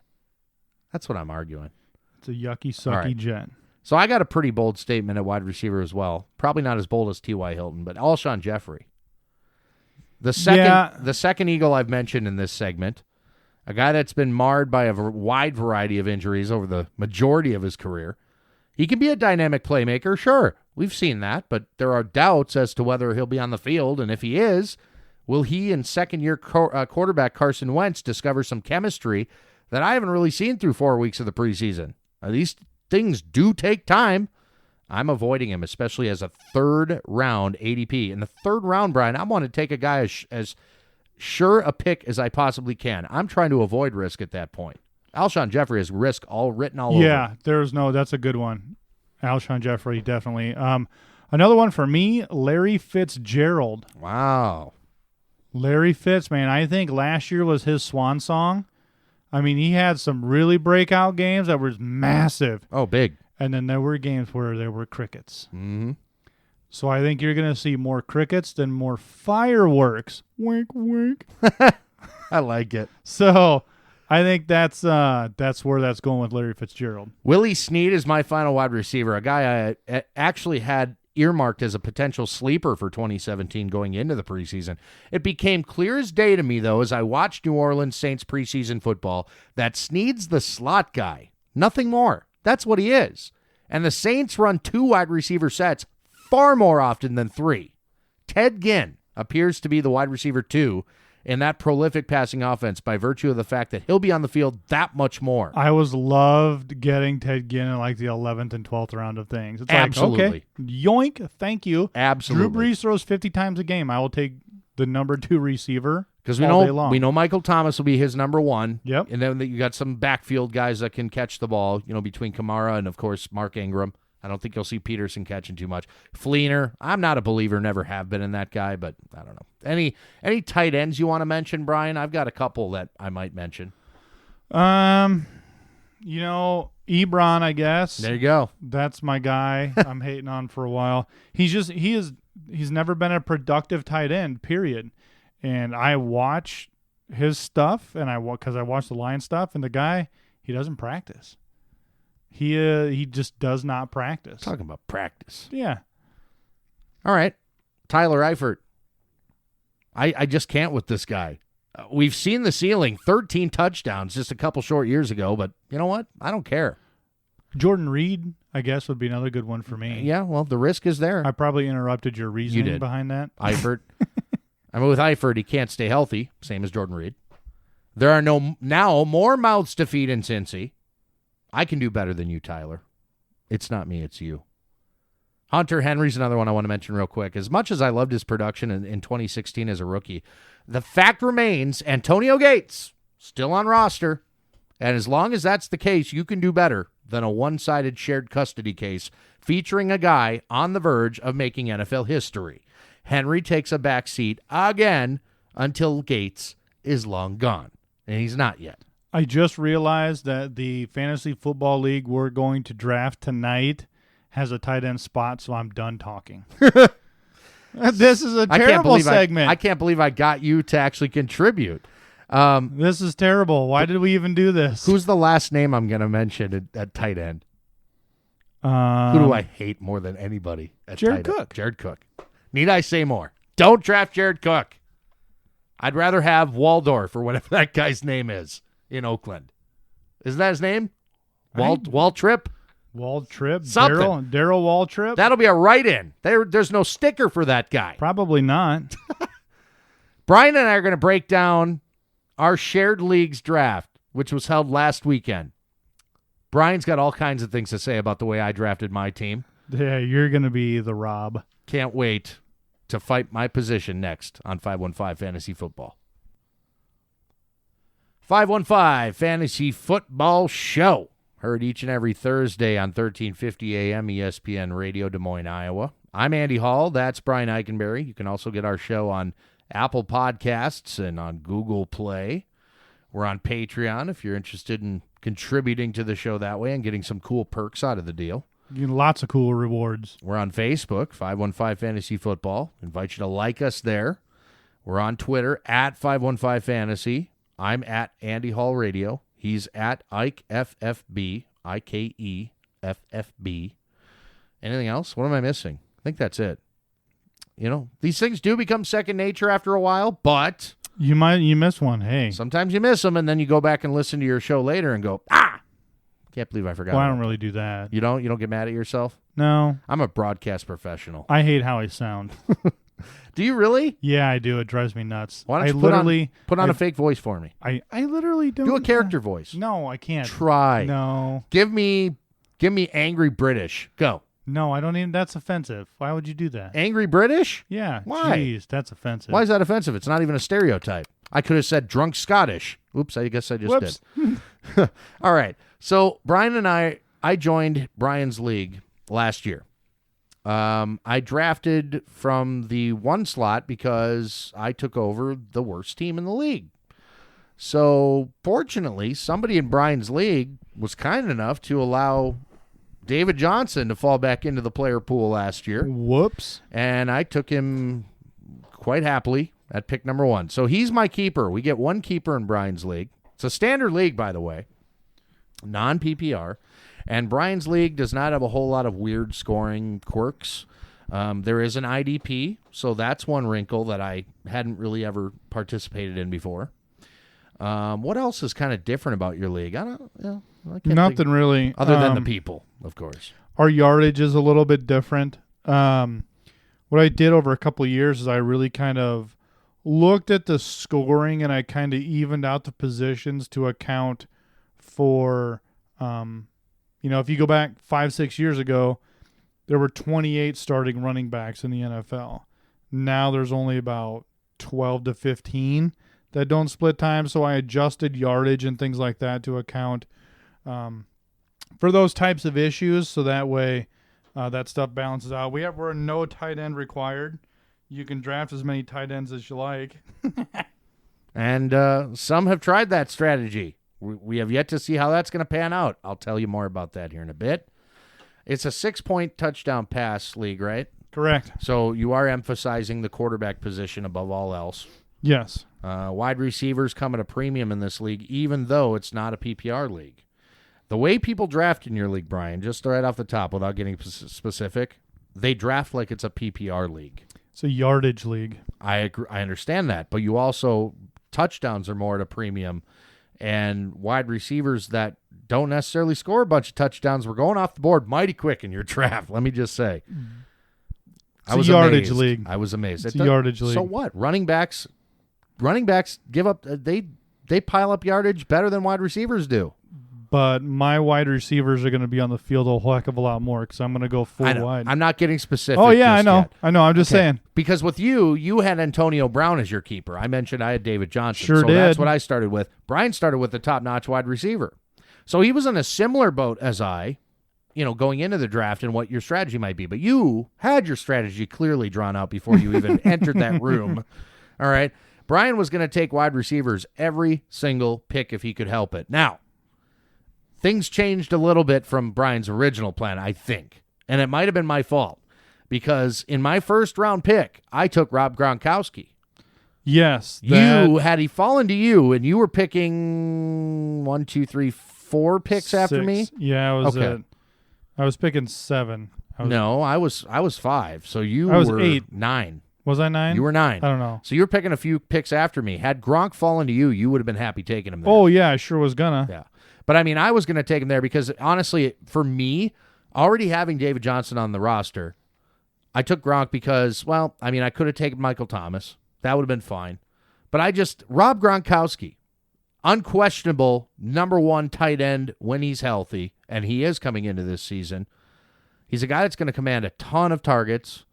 That's what I'm arguing. It's a yucky, sucky All right. Jet. So I got a pretty bold statement at wide receiver as well. Probably not as bold as T.Y. Hilton, but Alshon Jeffrey. The second Eagle I've mentioned in this segment, a guy that's been marred by a wide variety of injuries over the majority of his career. He can be a dynamic playmaker, sure. We've seen that, but there are doubts as to whether he'll be on the field, and if he is, will he and second-year quarterback Carson Wentz discover some chemistry that I haven't really seen through 4 weeks of the preseason? Now, these things do take time. I'm avoiding him, especially as a third-round ADP. In the third round, Brian, I want to take a guy as sure a pick as I possibly can. I'm trying to avoid risk at that point. Alshon Jeffrey has risk all written all over. Yeah, that's a good one. Alshon Jeffrey, definitely. Another one for me, Larry Fitzgerald. Wow. Larry Fitz, man, I think last year was his swan song. I mean, he had some really breakout games that were massive. Oh, big. And then there were games where there were crickets. Mm-hmm. So I think you're going to see more crickets than more fireworks. Wink, wink. I like it. So I think that's where that's going with Larry Fitzgerald. Willie Snead is my final wide receiver, a guy I actually had earmarked as a potential sleeper for 2017 going into the preseason. It became clear as day to me, though, as I watched New Orleans Saints preseason football, that Snead's the slot guy. Nothing more. That's what he is. And the Saints run 2 wide receiver sets far more often than 3. Ted Ginn appears to be the wide receiver 2 in that prolific passing offense by virtue of the fact that he'll be on the field that much more. I loved getting Ted Ginn in like the 11th and 12th round of things. It's Absolutely. Like, okay, yoink, thank you. Absolutely. Drew Brees throws 50 times a game. I will take the number 2 receiver because all day long. we know Michael Thomas will be his number 1. Yep. And then you got some backfield guys that can catch the ball, between Kamara and, of course, Mark Ingram. I don't think you'll see Peterson catching too much. Fleener, I'm not a believer, never have been in that guy, but I don't know. Any tight ends you want to mention, Brian? I've got a couple that I might mention. Ebron, I guess. There you go. That's my guy. I'm hating on for a while. He's never been a productive tight end, period. And I watch his stuff, and because I watch the Lions stuff, and the guy, he doesn't practice. He just does not practice. Talking about practice. Yeah. All right. Tyler Eifert. I just can't with this guy. We've seen the ceiling, 13 touchdowns just a couple short years ago, but you know what? I don't care. Jordan Reed, I guess, would be another good one for me. Yeah, well, the risk is there. I probably interrupted your reasoning behind that. Eifert. With Eifert, he can't stay healthy, same as Jordan Reed. There are now more mouths to feed in Cincy. I can do better than you, Tyler. It's not me, it's you. Hunter Henry's another one I want to mention real quick. As much as I loved his production in 2016 as a rookie, the fact remains Antonio Gates still on roster. And as long as that's the case, you can do better than a one-sided shared custody case featuring a guy on the verge of making NFL history. Henry takes a back seat again until Gates is long gone. And he's not yet. I just realized that the Fantasy Football League we're going to draft tonight has a tight end spot, so I'm done talking. This is a terrible segment. I can't believe I got you to actually contribute. This is terrible. Why did we even do this? Who's the last name I'm going to mention at tight end? Who do I hate more than anybody at Jared tight end? Cook. Jared Cook. Need I say more? Don't draft Jared Cook. I'd rather have Waldorf or whatever that guy's name is in Oakland. Isn't that his name? Waltrip? Waltrip? Something. Daryl Waltrip? That'll be a write-in. There's no sticker for that guy. Probably not. Brian and I are going to break down our shared leagues draft, which was held last weekend. Brian's got all kinds of things to say about the way I drafted my team. Yeah, you're going to be the Rob. Can't wait. to fight my position next on 515 Fantasy Football. 515 Fantasy Football Show. Heard each and every Thursday on 1350 AM ESPN Radio, Des Moines, Iowa. I'm Andy Hall. That's Brian Eikenberry. You can also get our show on Apple Podcasts and on Google Play. We're on Patreon if you're interested in contributing to the show that way and getting some cool perks out of the deal. You get lots of cool rewards. We're on Facebook, 515 Fantasy Football. Invite you to like us there. We're on Twitter, at 515 Fantasy. I'm at Andy Hall Radio. He's at Ike FFB, IKEFFB. Anything else? What am I missing? I think that's it. You know, these things do become second nature after a while, but you miss one. Hey, sometimes you miss them, and then you go back and listen to your show later and go, can't believe I forgot. Well, I don't really do that. You don't? You don't get mad at yourself? No. I'm a broadcast professional. I hate how I sound. Do you really? Yeah, I do. It drives me nuts. Why don't you put on a fake voice for me? I literally don't. Do a character voice. No, I can't. Try. No. Give me angry British. Go. No, I don't even. That's offensive. Why would you do that? Angry British? Yeah. Why? Jeez, that's offensive. Why is that offensive? It's not even a stereotype. I could have said drunk Scottish. Oops, I guess I just did. All right. So Brian and I joined Brian's league last year. I drafted from the one slot because I took over the worst team in the league. So fortunately, somebody in Brian's league was kind enough to allow David Johnson to fall back into the player pool last year. Whoops. And I took him quite happily at pick number 1. So he's my keeper. We get one keeper in Brian's league. It's a standard league, by the way, non-PPR. And Brian's league does not have a whole lot of weird scoring quirks. There is an IDP, so that's one wrinkle that I hadn't really ever participated in before. What else is kind of different about your league? I can't Nothing think, really. other than the people, of course. Our yardage is a little bit different. What I did over a couple of years is I really kind of looked at the scoring and I kind of evened out the positions to account for, if you go back 5-6 years ago, there were 28 starting running backs in the NFL. Now there's only about 12 to 15 that don't split time, so I adjusted yardage and things like that to account for those types of issues, so that way that stuff balances out. We're no tight end required. You can draft as many tight ends as you like. And some have tried that strategy. We have yet to see how that's going to pan out. I'll tell you more about that here in a bit. It's a 6-point touchdown pass league, right? Correct. So you are emphasizing the quarterback position above all else. Yes. Wide receivers come at a premium in this league, even though it's not a PPR league. The way people draft in your league, Brian, just right off the top without getting specific, they draft like it's a PPR league. It's a yardage league. I agree, I understand that, but you also, touchdowns are more at a premium, and wide receivers that don't necessarily score a bunch of touchdowns were going off the board mighty quick in your draft, let me just say. It's a yardage league. I was amazed. It's a yardage league. So what? Running backs give up, they pile up yardage better than wide receivers do. But my wide receivers are going to be on the field a heck of a lot more because I'm going to go full wide. I'm not getting specific. Oh, yeah, I know. Yet. I know. I'm just saying. Because with you had Antonio Brown as your keeper. I mentioned I had David Johnson. Sure did. That's what I started with. Brian started with the top-notch wide receiver. So he was in a similar boat as I, going into the draft and what your strategy might be. But you had your strategy clearly drawn out before you even entered that room. All right? Brian was going to take wide receivers every single pick if he could help it. Now, things changed a little bit from Brian's original plan, I think. And it might have been my fault. Because in my first-round pick, I took Rob Gronkowski. Yes. Had he fallen to you, and you were picking 1, 2, 3, 4 picks after me? Yeah, Okay. I was picking 7. I was 5. So you I was were 8. 9. Was I 9? You were 9. I don't know. So you were picking a few picks after me. Had Gronk fallen to you, you would have been happy taking him there. Oh, yeah, I sure was gonna. Yeah. But, I was going to take him there because, honestly, for me, already having David Johnson on the roster, I took Gronk because, I could have taken Michael Thomas. That would have been fine. But Rob Gronkowski, unquestionable number 1 tight end when he's healthy, and he is coming into this season. He's a guy that's going to command a ton of targets.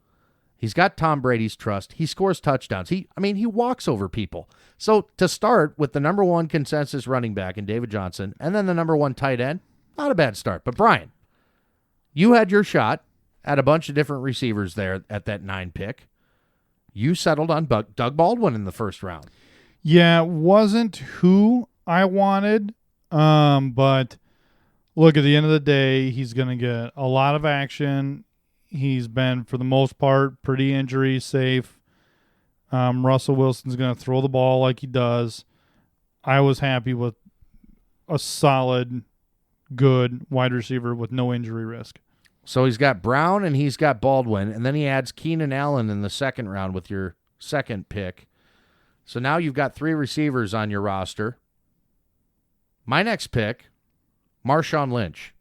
He's got Tom Brady's trust. He scores touchdowns. He walks over people. So to start with the number one consensus running back in David Johnson and then the number one tight end, not a bad start. But Brian, you had your shot at a bunch of different receivers there at that 9 pick. You settled on Doug Baldwin in the first round. Yeah, it wasn't who I wanted, but look, at the end of the day, he's going to get a lot of action. He's been, for the most part, pretty injury safe. Russell Wilson's going to throw the ball like he does. I was happy with a solid, good wide receiver with no injury risk. So he's got Brown and he's got Baldwin, and then he adds Keenan Allen in the second round with your second pick. So now you've got 3 receivers on your roster. My next pick, Marshawn Lynch.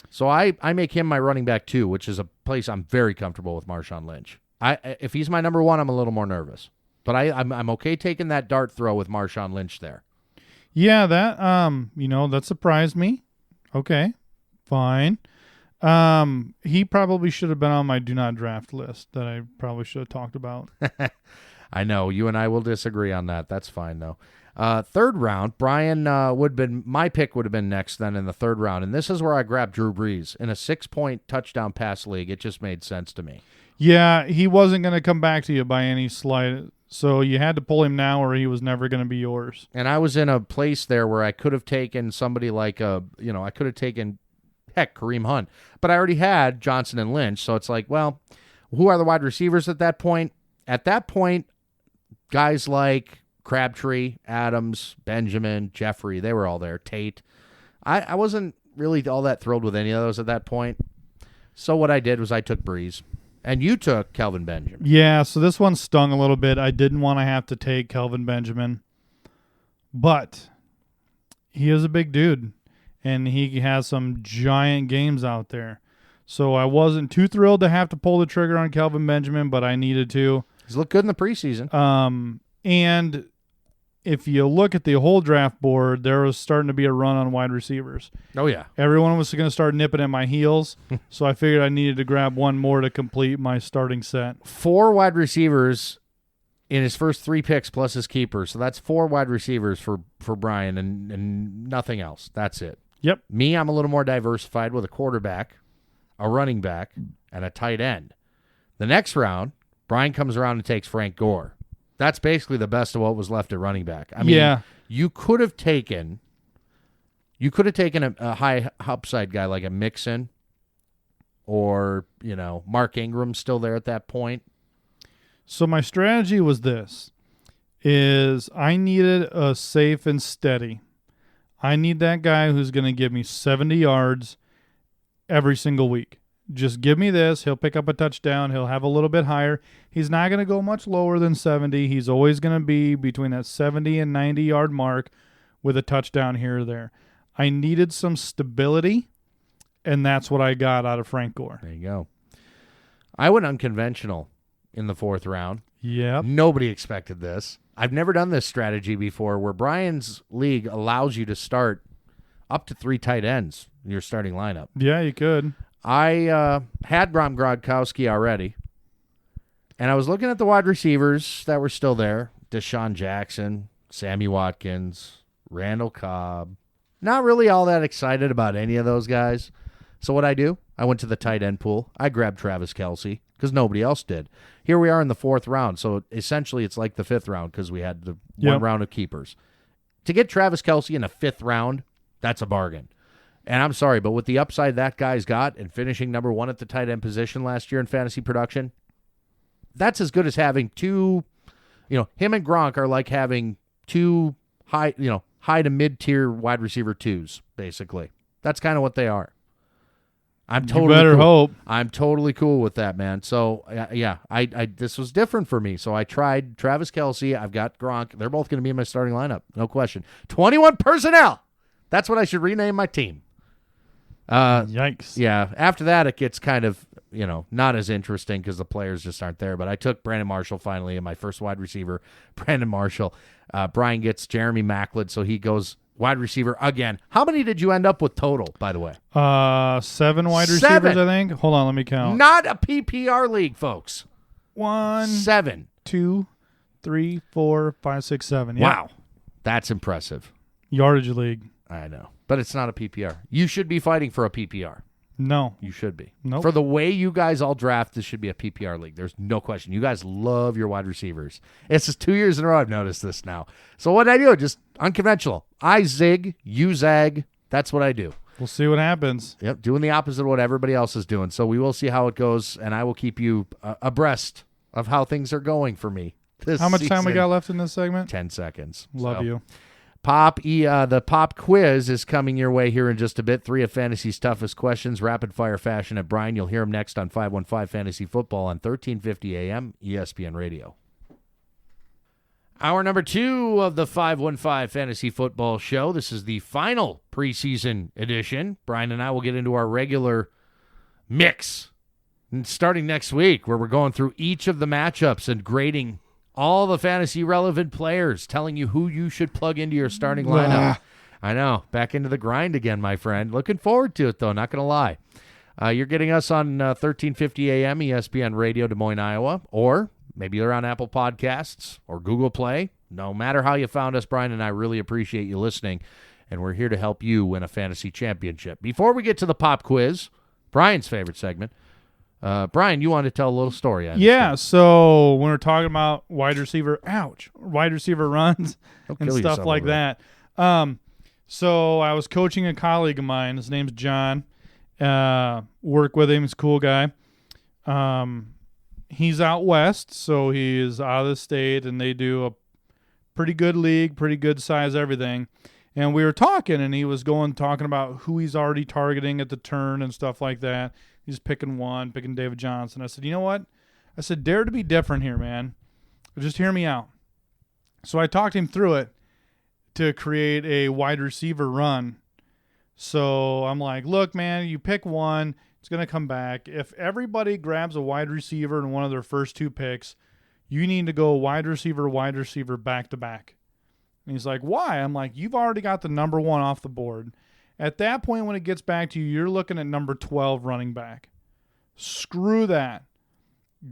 So I make him my running back 2, which is a place I'm very comfortable with Marshawn Lynch. If he's my number 1, I'm a little more nervous. But I'm okay taking that dart throw with Marshawn Lynch there. Yeah, that surprised me. Okay, fine. He probably should have been on my do not draft list that I probably should have talked about. I know you and I will disagree on that. That's fine though. Third round, Brian my pick would have been next then in the third round, and this is where I grabbed Drew Brees in a 6-point touchdown pass league. It just made sense to me. Yeah, he wasn't going to come back to you by any slight, so you had to pull him now, or he was never going to be yours. And I was in a place there where I could have taken somebody like I could have taken Kareem Hunt, but I already had Johnson and Lynch, so it's like, well, who are the wide receivers at that point? At that point, guys like Crabtree, Adams, Benjamin, Jeffrey, they were all there. Tate. I wasn't really all that thrilled with any of those at that point. So what I did was I took Breeze, and you took Kelvin Benjamin. Yeah, so this one stung a little bit. I didn't want to have to take Kelvin Benjamin, but he is a big dude, and he has some giant games out there. So I wasn't too thrilled to have to pull the trigger on Kelvin Benjamin, but I needed to. He's looked good in the preseason. And if you look at the whole draft board, there was starting to be a run on wide receivers. Oh, yeah. Everyone was going to start nipping at my heels, so I figured I needed to grab one more to complete my starting set. 4 wide receivers in his first 3 picks plus his keeper. So that's 4 wide receivers for Brian and nothing else. That's it. Yep. Me, I'm a little more diversified with a quarterback, a running back, and a tight end. The next round, Brian comes around and takes Frank Gore. That's basically the best of what was left at running back. I mean, yeah. you could have taken a high upside guy like a Mixon or, Mark Ingram still there at that point. So my strategy was this, is I needed a safe and steady. I need that guy who's going to give me 70 yards every single week. Just give me this. He'll pick up a touchdown. He'll have a little bit higher. He's not going to go much lower than 70. He's always going to be between that 70 and 90-yard mark with a touchdown here or there. I needed some stability, and that's what I got out of Frank Gore. There you go. I went unconventional in the 4th round. Yep. Nobody expected this. I've never done this strategy before where Brian's league allows you to start up to 3 tight ends in your starting lineup. Yeah, you could. I had Grom Gronkowski already, and I was looking at the wide receivers that were still there. Deshaun Jackson, Sammy Watkins, Randall Cobb. Not really all that excited about any of those guys. So what I do, I went to the tight end pool. I grabbed Travis Kelce because nobody else did. Here we are in the 4th round, so essentially it's like the 5th round because we had the one round of keepers. To get Travis Kelce in the 5th round, that's a bargain. And I'm sorry, but with the upside that guy's got and finishing number 1 at the tight end position last year in fantasy production, that's as good as having 2, him and Gronk are like having 2 high to mid-tier wide receiver 2s, basically. That's kind of what they are. I'm totally better cool. hope. I'm totally cool with that, man. So, I this was different for me. So I tried Travis Kelce. I've got Gronk. They're both going to be in my starting lineup. No question. 21 personnel. That's what I should rename my team. Yikes. Yeah. After that, it gets kind of, not as interesting because the players just aren't there. But I took Brandon Marshall finally in my first wide receiver, Brandon Marshall. Brian gets Jeremy Maclin, so he goes wide receiver again. How many did you end up with total, by the way? 7 wide receivers, 7. I think. Hold on, let me count. Not a PPR league, folks. 1, 7. 2, 3, 4, 5, 6, 7. Yep. Wow. That's impressive. Yardage league. I know. But it's not a PPR. You should be fighting for a PPR. No. You should be. Nope. For the way you guys all draft, this should be a PPR league. There's no question. You guys love your wide receivers. It's just 2 years in a row I've noticed this now. So what I do, just unconventional. I zig, you zag. That's what I do. We'll see what happens. Yep, doing the opposite of what everybody else is doing. So we will see how it goes, and I will keep you abreast of how things are going for me this How much time we season. got left in this segment? 10 seconds. Love So, you. the pop quiz is coming your way here in just a bit. 3 of Fantasy's toughest questions, rapid fire fashion at Brian. You'll hear him next on 515 Fantasy Football on 1350 AM ESPN Radio. Hour number 2 of the 515 Fantasy Football Show. This is the final preseason edition. Brian and I will get into our regular mix starting next week, where we're going through each of the matchups and grading all the fantasy relevant players, telling you who you should plug into your starting lineup. I know, back into the grind again, my friend. Looking forward to it, though, not going to lie. You're getting us on 1350 AM ESPN Radio, Des Moines, Iowa, or maybe you're on Apple Podcasts or Google Play. No matter how you found us, Brian and I really appreciate you listening, and we're here to help you win a fantasy championship. Before we get to the pop quiz, Brian's favorite segment, Brian, you wanted to tell a little story. Yeah, so when we're talking about wide receiver runs Don't and kill stuff yourself like over it. that. So I was coaching a colleague of mine. His name's John. Work with him. He's a cool guy. He's out west, so he is out of the state, and they do a pretty good league, pretty good size, everything. And we were talking, and he was talking about who he's already targeting at the turn and stuff like that. He's picking David Johnson. I said, you know what? I said, dare to be different here, man. Just hear me out. So I talked him through it to create a wide receiver run. So I'm like, look, man, you pick one. It's going to come back. If everybody grabs a wide receiver in one of their first 2 picks, you need to go wide receiver, back to back. And he's like, why? I'm like, you've already got the number 1 off the board. At that point, when it gets back to you, you're looking at number 12 running back. Screw that.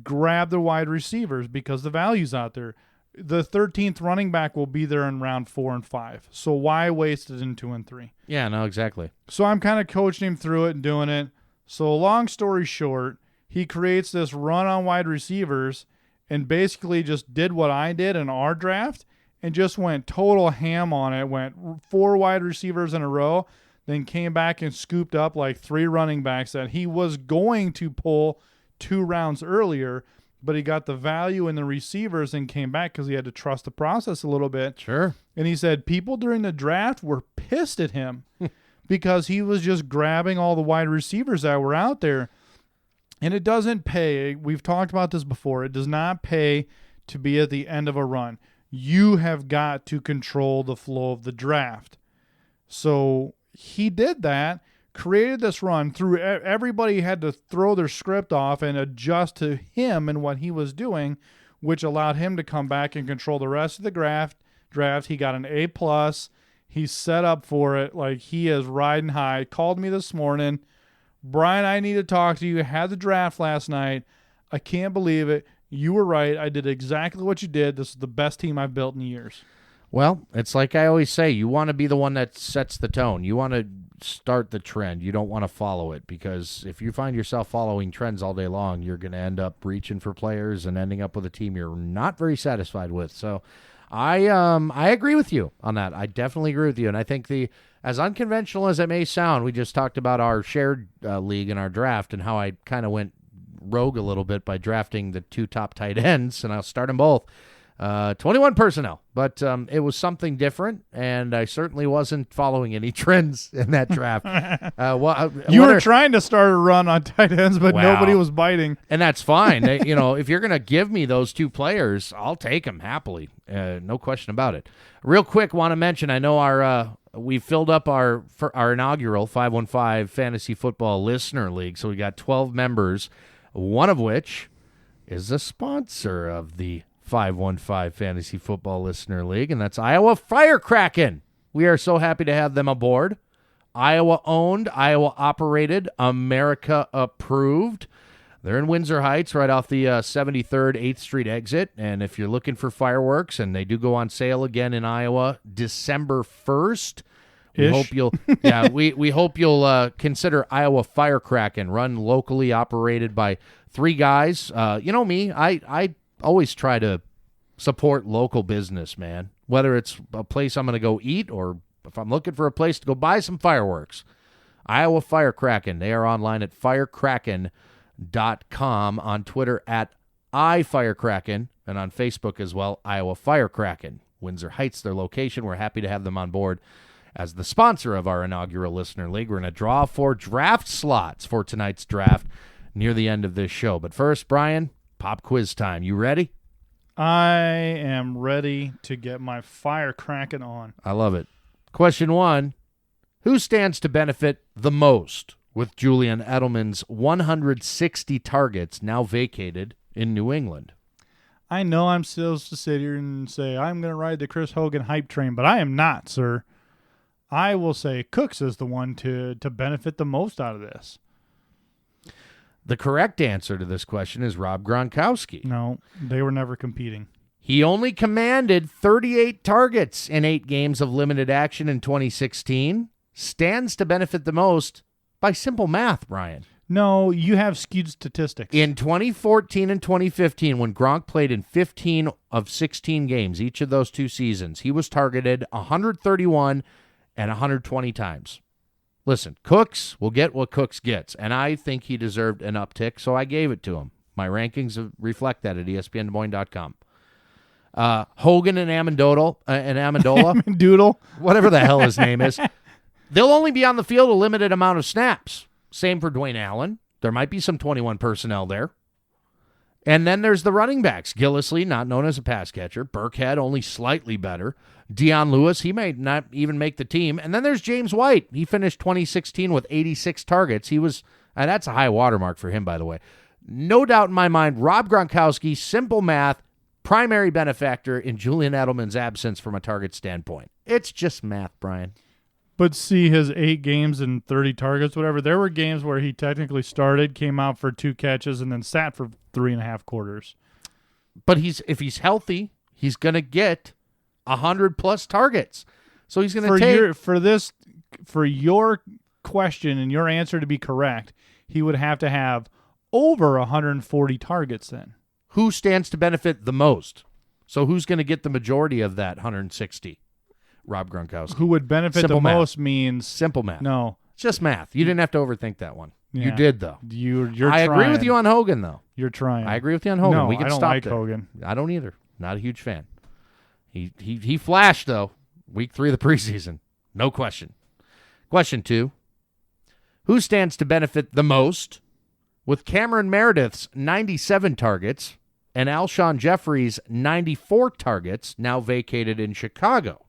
Grab the wide receivers because the value's out there. The 13th running back will be there in round 4 and 5. So why waste it in 2 and 3? Yeah, no, exactly. So I'm kind of coaching him through it and doing it. So long story short, he creates this run on wide receivers and basically just did what I did in our draft and just went total ham on it. Went 4 wide receivers in a row, then came back and scooped up like 3 running backs that he was going to pull 2 rounds earlier, but he got the value in the receivers and came back because he had to trust the process a little bit. Sure. And he said people during the draft were pissed at him because he was just grabbing all the wide receivers that were out there. And it doesn't pay. We've talked about this before. It does not pay to be at the end of a run. You have got to control the flow of the draft. So he did that, created this run through. Everybody had to throw their script off and adjust to him and what he was doing, which allowed him to come back and control the rest of the draft. He got an A+. He's set up for it. Like, he is riding high. Called me this morning. Brian, I need to talk to you. I had the draft last night. I can't believe it. You were right. I did exactly what you did. This is the best team I've built in years. Well, it's like I always say, you want to be the one that sets the tone. You want to start the trend. You don't want to follow it, because if you find yourself following trends all day long, you're going to end up reaching for players and ending up with a team you're not very satisfied with. So I agree with you on that. I definitely agree with you. And I think as unconventional as it may sound, we just talked about our shared league in our draft and how I kind of went rogue a little bit by drafting the 2 top tight ends, and I'll start them both. 21 personnel, but it was something different, and I certainly wasn't following any trends in that draft. You were trying to start a run on tight ends, but Wow. nobody was biting. And that's fine. If you're going to give me those 2 players, I'll take them happily. No question about it. Real quick, want to mention, I know we filled up our inaugural 515 Fantasy Football Listener League, so we got 12 members, one of which is a sponsor of the 515 Fantasy Football Listener League, and that's Iowa Firecracken. We are so happy to have them aboard. Iowa-owned, Iowa-operated, America-approved. They're in Windsor Heights, right off the 73rd 8th Street exit. And if you're looking for fireworks, and they do go on sale again in Iowa December 1st, we hope you'll we hope you'll consider Iowa Firecrackin', run locally, operated by 3 guys. You know me, I always try to support local business, man. Whether it's a place I'm going to go eat or if I'm looking for a place to go buy some fireworks. Iowa Firecrackin'. They are online at firecrackin.com, on Twitter at iFirecrackin', and on Facebook as well, Iowa Firecrackin'. Windsor Heights, their location. We're happy to have them on board as the sponsor of our inaugural Listener League. We're going to draw 4 draft slots for tonight's draft near the end of this show. But first, Brian, pop quiz time. You ready? I am ready to get my fire cracking on. I love it. Question 1. Who stands to benefit the most with Julian Edelman's 160 targets now vacated in New England? I know I'm supposed to sit here and say I'm going to ride the Chris Hogan hype train, but I am not, sir. I will say Cooks is the one to benefit the most out of this. The correct answer to this question is Rob Gronkowski. No, they were never competing. He only commanded 38 targets in 8 games of limited action in 2016. Stands to benefit the most by simple math, Brian. No, you have skewed statistics. In 2014 and 2015, when Gronk played in 15 of 16 games, each of those 2 seasons, he was targeted 131 and 120 times. Listen, Cooks will get what Cooks gets, and I think he deserved an uptick, so I gave it to him. My rankings reflect that at ESPNDesMoines.com. Hogan and Amendola, Amendola, whatever the hell his name is, they'll only be on the field a limited amount of snaps. Same for Dwayne Allen. There might be some 21 personnel there. And then there's the running backs. Gillislee, not known as a pass catcher. Burkhead, only slightly better. Deion Lewis, he may not even make the team. And then there's James White. He finished 2016 with 86 targets. That's a high watermark for him, by the way. No doubt in my mind, Rob Gronkowski, simple math, primary benefactor in Julian Edelman's absence from a target standpoint. It's just math, Brian. But see, his 8 games and 30 targets, whatever, there were games where he technically started, came out for 2 catches, and then sat for 3.5 quarters. But if he's healthy, he's going to get 100-plus targets. So he's going to take... For your question and your answer to be correct, he would have to have over 140 targets then. Who stands to benefit the most? So who's going to get the majority of that 160? Rob Gronkowski. Who would benefit Simple the math. most means... Simple math. No. It's just math. You didn't have to overthink that one. Yeah. You did, though. You're I trying. agree with you on Hogan, though. You're trying. I agree with you on Hogan. No, We can I don't stop like there. Hogan. I don't either. Not a huge fan. He flashed, though. Week 3 of the preseason. No question. Question 2. Who stands to benefit the most with Cameron Meredith's 97 targets and Alshon Jeffrey's 94 targets now vacated in Chicago?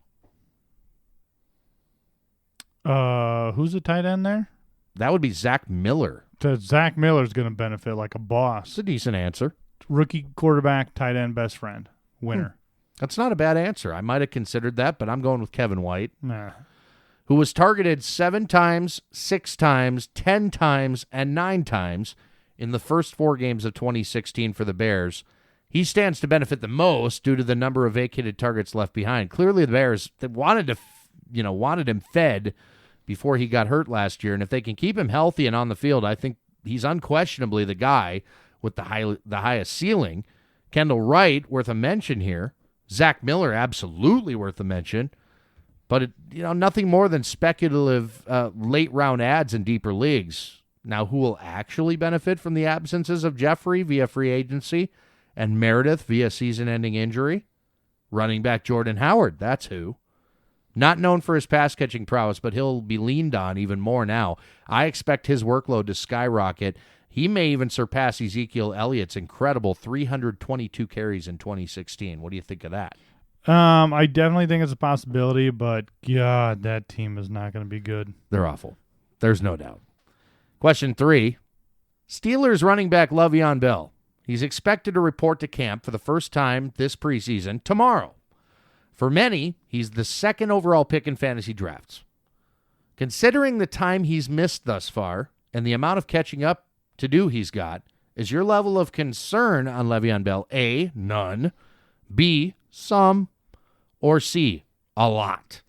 Who's the tight end there? That would be Zach Miller. Zach Miller's going to benefit like a boss. It's a decent answer. Rookie quarterback, tight end, best friend, winner. That's not a bad answer. I might have considered that, but I'm going with Kevin White, Nah. who was targeted 7 times, 6 times, 10 times, and 9 times in the first 4 games of 2016 for the Bears. He stands to benefit the most due to the number of vacated targets left behind. Clearly, the Bears wanted him fed before he got hurt last year, and if they can keep him healthy and on the field, I think he's unquestionably the guy with the highest ceiling. Kendall Wright, worth a mention here. Zach Miller, absolutely worth a mention. But nothing more than speculative late-round ads in deeper leagues. Now, who will actually benefit from the absences of Jeffrey via free agency and Meredith via season-ending injury? Running back Jordan Howard, that's who. Not known for his pass-catching prowess, but he'll be leaned on even more now. I expect his workload to skyrocket. He may even surpass Ezekiel Elliott's incredible 322 carries in 2016. What do you think of that? I definitely think it's a possibility, but God, that team is not going to be good. They're awful. There's no doubt. Question 3. Steelers running back Le'Veon Bell. He's expected to report to camp for the first time this preseason tomorrow. For many, he's the second overall pick in fantasy drafts. Considering the time he's missed thus far and the amount of catching up to do he's got, is your level of concern on Le'Veon Bell A, none, B, some, or C, a lot?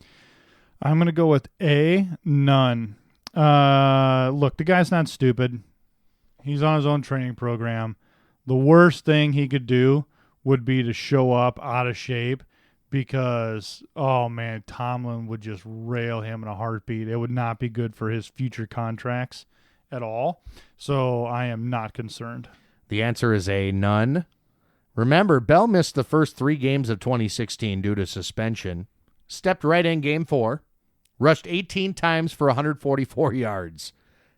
I'm going to go with A, none. Look, the guy's not stupid. He's on his own training program. The worst thing he could do would be to show up out of shape because, oh man, Tomlin would just rail him in a heartbeat. It would not be good for his future contracts at all. So I am not concerned. The answer is A, none. Remember, Bell missed the first 3 games of 2016 due to suspension, stepped right in Game 4, rushed 18 times for 144 yards,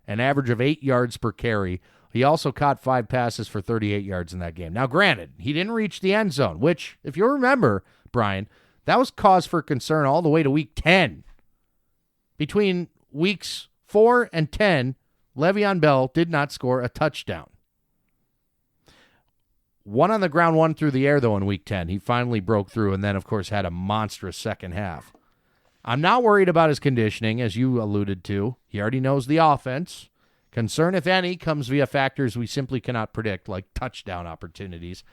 an average of 8 yards per carry. He also caught 5 passes for 38 yards in that game. Now, granted, he didn't reach the end zone, which, if you remember, Brian, that was cause for concern all the way to Week 10. Between Weeks 4 and 10, Le'Veon Bell did not score a touchdown. 1 on the ground, 1 through the air, though, in Week 10. He finally broke through and then, of course, had a monstrous second half. I'm not worried about his conditioning, as you alluded to. He already knows the offense. Concern, if any, comes via factors we simply cannot predict, like touchdown opportunities.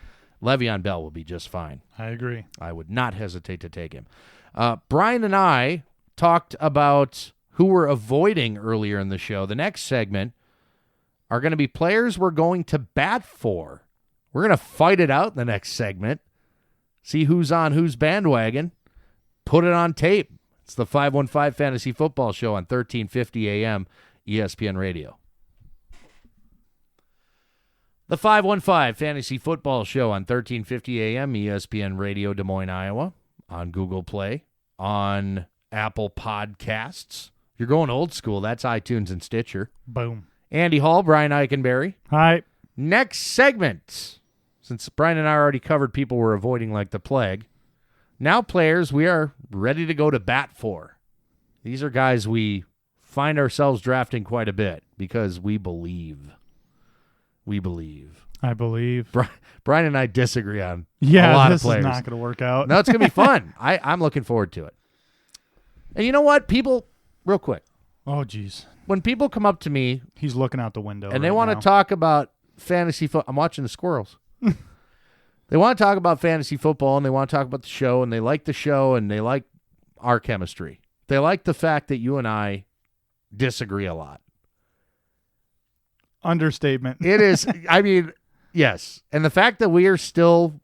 Le'Veon Bell will be just fine. I agree. I would not hesitate to take him. Brian and I talked about who we're avoiding earlier in the show. The next segment are going to be players we're going to bat for. We're going to fight it out in the next segment, see who's on whose bandwagon, put it on tape. It's the 515 Fantasy Football Show on 1350 AM ESPN Radio. The 515 Fantasy Football Show on 1350 AM ESPN Radio, Des Moines, Iowa, on Google Play, on Apple Podcasts. If you're going old school, that's iTunes and Stitcher. Boom. Andy Hall, Brian Eikenberry. Hi. Next segment, since Brian and I already covered people we're avoiding like the plague, now players we are ready to go to bat for. These are guys we find ourselves drafting quite a bit because we believe. We believe. I believe. Brian and I disagree on a Yeah, lot this of players. is not going to work out. No, it's going to be fun. I'm looking forward to it. And you know what? People, real quick, Oh, geez. when people come up to me He's looking out the window and they want to talk about fantasy football, I'm watching the squirrels. They want to talk about fantasy football and they want to talk about the show and they like the show and they like our chemistry. They like the fact that you and I disagree a lot. Understatement. It is, I mean, yes. And the fact that we are still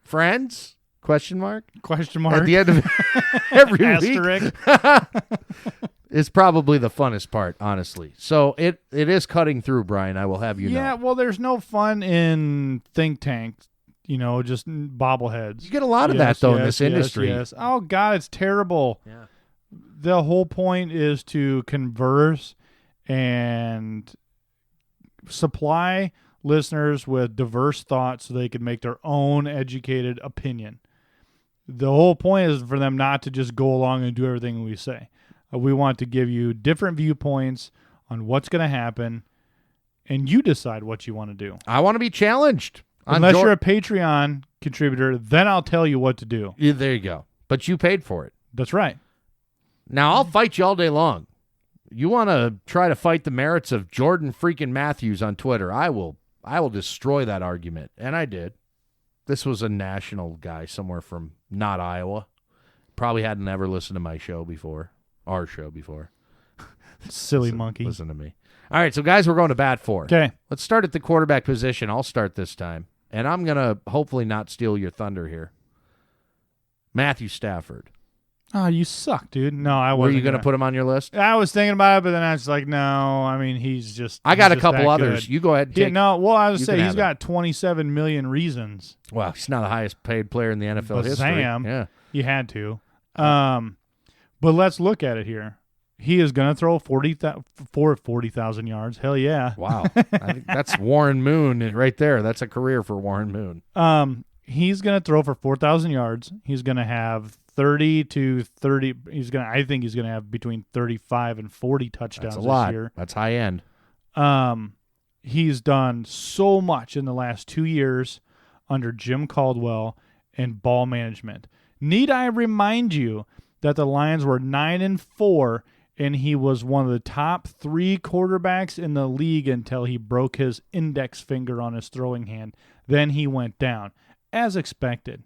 friends, question mark, At the end of every Asterisk. week, is probably the funnest part, honestly. So it is cutting through, Brian, I will have you know. Yeah, well, there's no fun in think tanks, just bobbleheads. You get a lot of that, though, in this industry. Yes. Oh, God, it's terrible. Yeah. The whole point is to converse and supply listeners with diverse thoughts so they can make their own educated opinion. The whole point is for them not to just go along and do everything we say. We want to give you different viewpoints on what's going to happen, and you decide what you want to do. I want to be challenged. Unless you're a Patreon contributor, then I'll tell you what to do. Yeah, there you go. But you paid for it. That's right. Now, I'll fight you all day long. You want to try to fight the merits of Jordan freaking Matthews on Twitter, I will destroy that argument. And I did. This was a national guy somewhere from not Iowa. Probably hadn't ever listened to my show before. Our show before. Silly monkey. Listen to me. All right, so guys, we're going to bat for. Okay. Let's start at the quarterback position. I'll start this time. And I'm going to hopefully not steal your thunder here. Matthew Stafford. Oh, you suck, dude. No, I Were wasn't. you going to put him on your list? I was thinking about it, but then I was like, no. I mean, he's just. I got a he's just couple that others. good. You go ahead and take. No, well, I was you saying can he's have got 27 million reasons. Well, he's not the highest paid player in the NFL history. Bazam. Yeah. You had to. But let's look at it here. He is going to throw 40,000 yards. Hell yeah. Wow. I think that's Warren Moon right there. That's a career for Warren Moon. He's going to throw for 4,000 yards. He's going to have 30 to 30. I think he's going to have between 35 and 40 touchdowns That's a lot. this year. That's high end. He's done so much in the last 2 years under Jim Caldwell and ball management. Need I remind you that the Lions were 9-4, and he was one of the top 3 quarterbacks in the league until he broke his index finger on his throwing hand. Then he went down, as expected.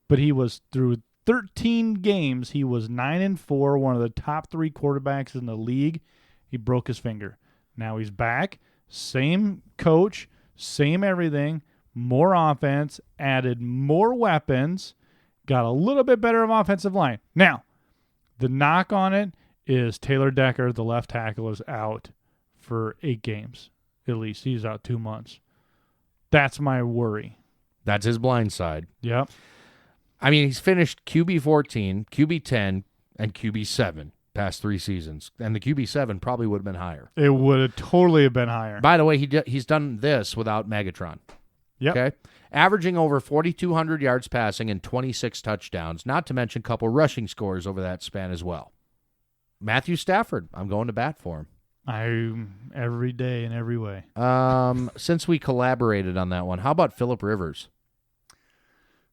But he was through 13 games. He was 9-4, one of the top 3 quarterbacks in the league. He broke his finger. Now he's back. Same coach, same everything. More offense, added more weapons, got a little bit better of offensive line. Now, the knock on it is Taylor Decker, the left tackle, is out for 8 games. At least he's out 2 months. That's my worry. That's his blind side. Yep. I mean, he's finished QB 14, QB 10, and QB 7 past 3 seasons. And the QB 7 probably would have been higher. It would have totally have been higher. By the way, he's done this without Megatron. Yep. Okay. Averaging over 4,200 yards passing and 26 touchdowns, not to mention a couple rushing scores over that span as well. Matthew Stafford, I'm going to bat for him. Every day in every way. Since we collaborated on that one, how about Phillip Rivers?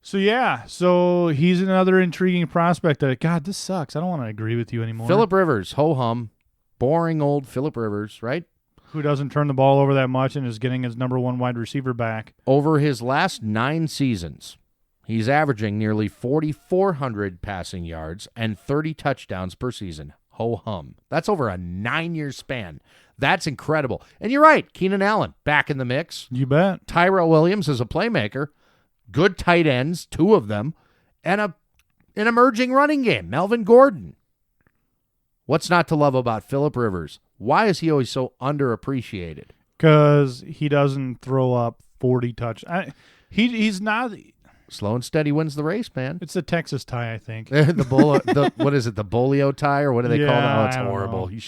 So he's another intriguing prospect. God, this sucks. I don't want to agree with you anymore. Phillip Rivers, ho-hum, boring old Phillip Rivers, right? Who doesn't turn the ball over that much and is getting his number 1 wide receiver back. Over his last 9 seasons, he's averaging nearly 4,400 passing yards and 30 touchdowns per season. Ho-hum. That's over a 9-year span. That's incredible. And you're right, Keenan Allen back in the mix. You bet. Tyrell Williams is a playmaker. Good tight ends, 2 of them, and an emerging running game, Melvin Gordon. What's not to love about Phillip Rivers? Why is he always so underappreciated? Because he doesn't throw up 40 touchdowns. He's not. Slow and steady wins the race, man. It's the Texas tie, I think. What is it? The Bolio tie, or what do they call it? Oh, it's I don't horrible. know. He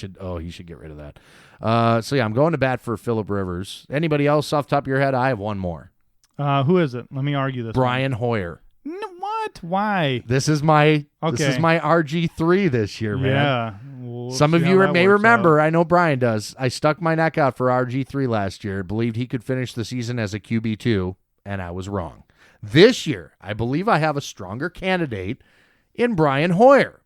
should get rid of that. I'm going to bat for Phillip Rivers. Anybody else off the top of your head? I have one more. Who is it? Let me argue this. Brian Hoyer. No, what? Why? This is my RG3 this year, man. Yeah. We'll Some of see you how that may works remember, out. I know Brian does, I stuck my neck out for RG3 last year, believed he could finish the season as a QB2, and I was wrong. This year, I believe I have a stronger candidate in Brian Hoyer.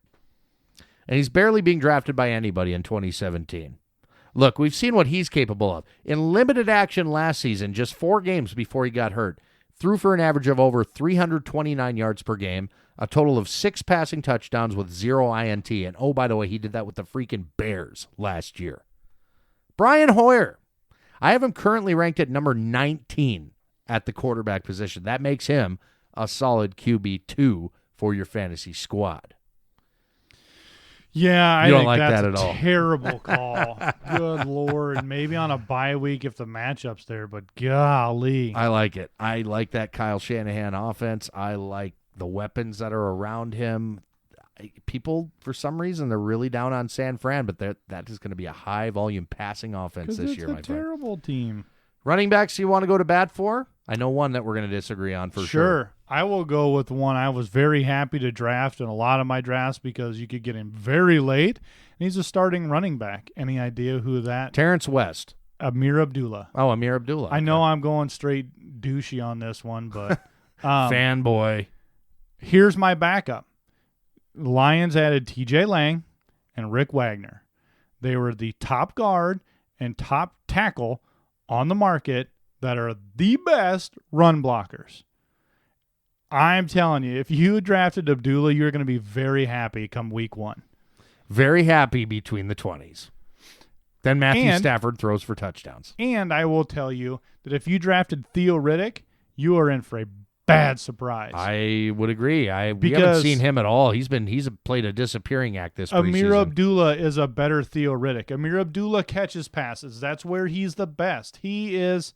And he's barely being drafted by anybody in 2017. Look, we've seen what he's capable of. In limited action last season, just 4 games before he got hurt, threw for an average of over 329 yards per game, a total of 6 passing touchdowns with 0 INT. And oh, by the way, he did that with the freaking Bears last year. Brian Hoyer. I have him currently ranked at number 19 at the quarterback position. That makes him a solid QB2 for your fantasy squad. Yeah, I You don't think like that's that at all. a terrible call. Good Lord. Maybe on a bye week if the matchup's there, but golly. I like it. I like that Kyle Shanahan offense. I like the weapons that are around him. People, for some reason, they're really down on San Fran, but that is going to be a high-volume passing offense this year, my it's a friend. terrible team. Running backs you want to go to bat for? I know one that we're going to disagree on for sure. Sure. I will go with one I was very happy to draft in a lot of my drafts because you could get him very late, and he's a starting running back. Any idea who that? Terrence West. Amir Abdullah. Oh, Amir Abdullah. I know I'm going straight douchey on this one, but Fanboy. here's my backup. Lions added TJ Lang and Rick Wagner. They were the top guard and top tackle on the market that are the best run blockers. I'm telling you, if you drafted Abdullah, you're going to be very happy come week 1. Very happy between the 20s. Then Matthew Stafford throws for touchdowns. And I will tell you that if you drafted Theo Riddick, you are in for a bad surprise. I would agree. We haven't seen him at all. He's played a disappearing act this preseason. Amir Abdullah is a better Theo Riddick. Amir Abdullah catches passes. That's where he's the best. Theo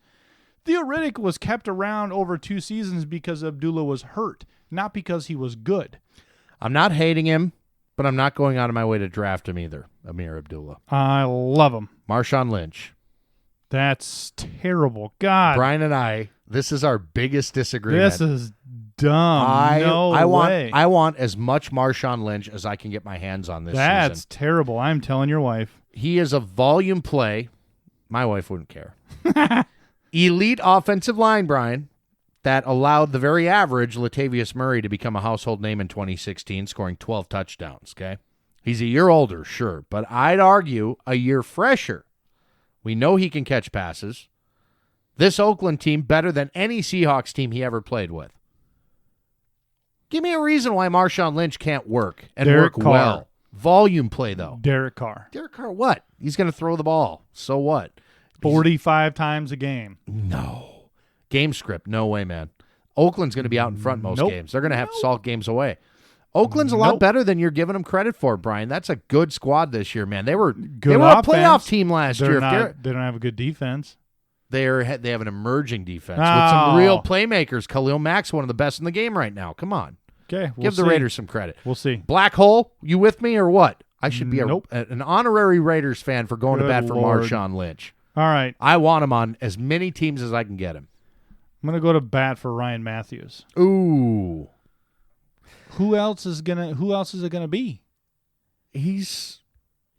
Riddick was kept around over 2 seasons because Abdullah was hurt, not because he was good. I'm not hating him, but I'm not going out of my way to draft him either, Amir Abdullah. I love him. Marshawn Lynch. That's terrible. God. Brian and I, this is our biggest disagreement. This is dumb. I way. want as much Marshawn Lynch as I can get my hands on this That's season. terrible. I'm telling your wife. He is a volume play. My wife wouldn't care. Elite offensive line, Brian. that allowed the very average Latavius Murray to become a household name in 2016, scoring 12 touchdowns, okay? He's a year older, sure, but I'd argue a year fresher. We know he can catch passes. This Oakland team better than any Seahawks team he ever played with. Give me a reason why Marshawn Lynch can't work and Derek work Carr. well. Volume play, though. Derek Carr. Derek Carr, what? He's going to throw the ball. So what? 45 times a game. No. Game script, no way, man. Oakland's going to be out in front most Nope. games. They're going to have to salt games away. Oakland's a lot better than you're giving them credit for, Brian. That's a good squad this year, man. They were a playoff team last year. They don't have a good defense. They have an emerging defense with some real playmakers. Khalil Mack's one of the best in the game right now. Come on. Okay, Give the Raiders some credit. We'll see. Black hole, you with me or what? I should be Nope. an honorary Raiders fan for going to bat for Lord. Marshawn Lynch. All right. I want him on as many teams as I can get him. I'm going to go to bat for Ryan Matthews. Ooh. Who else is it gonna be? He's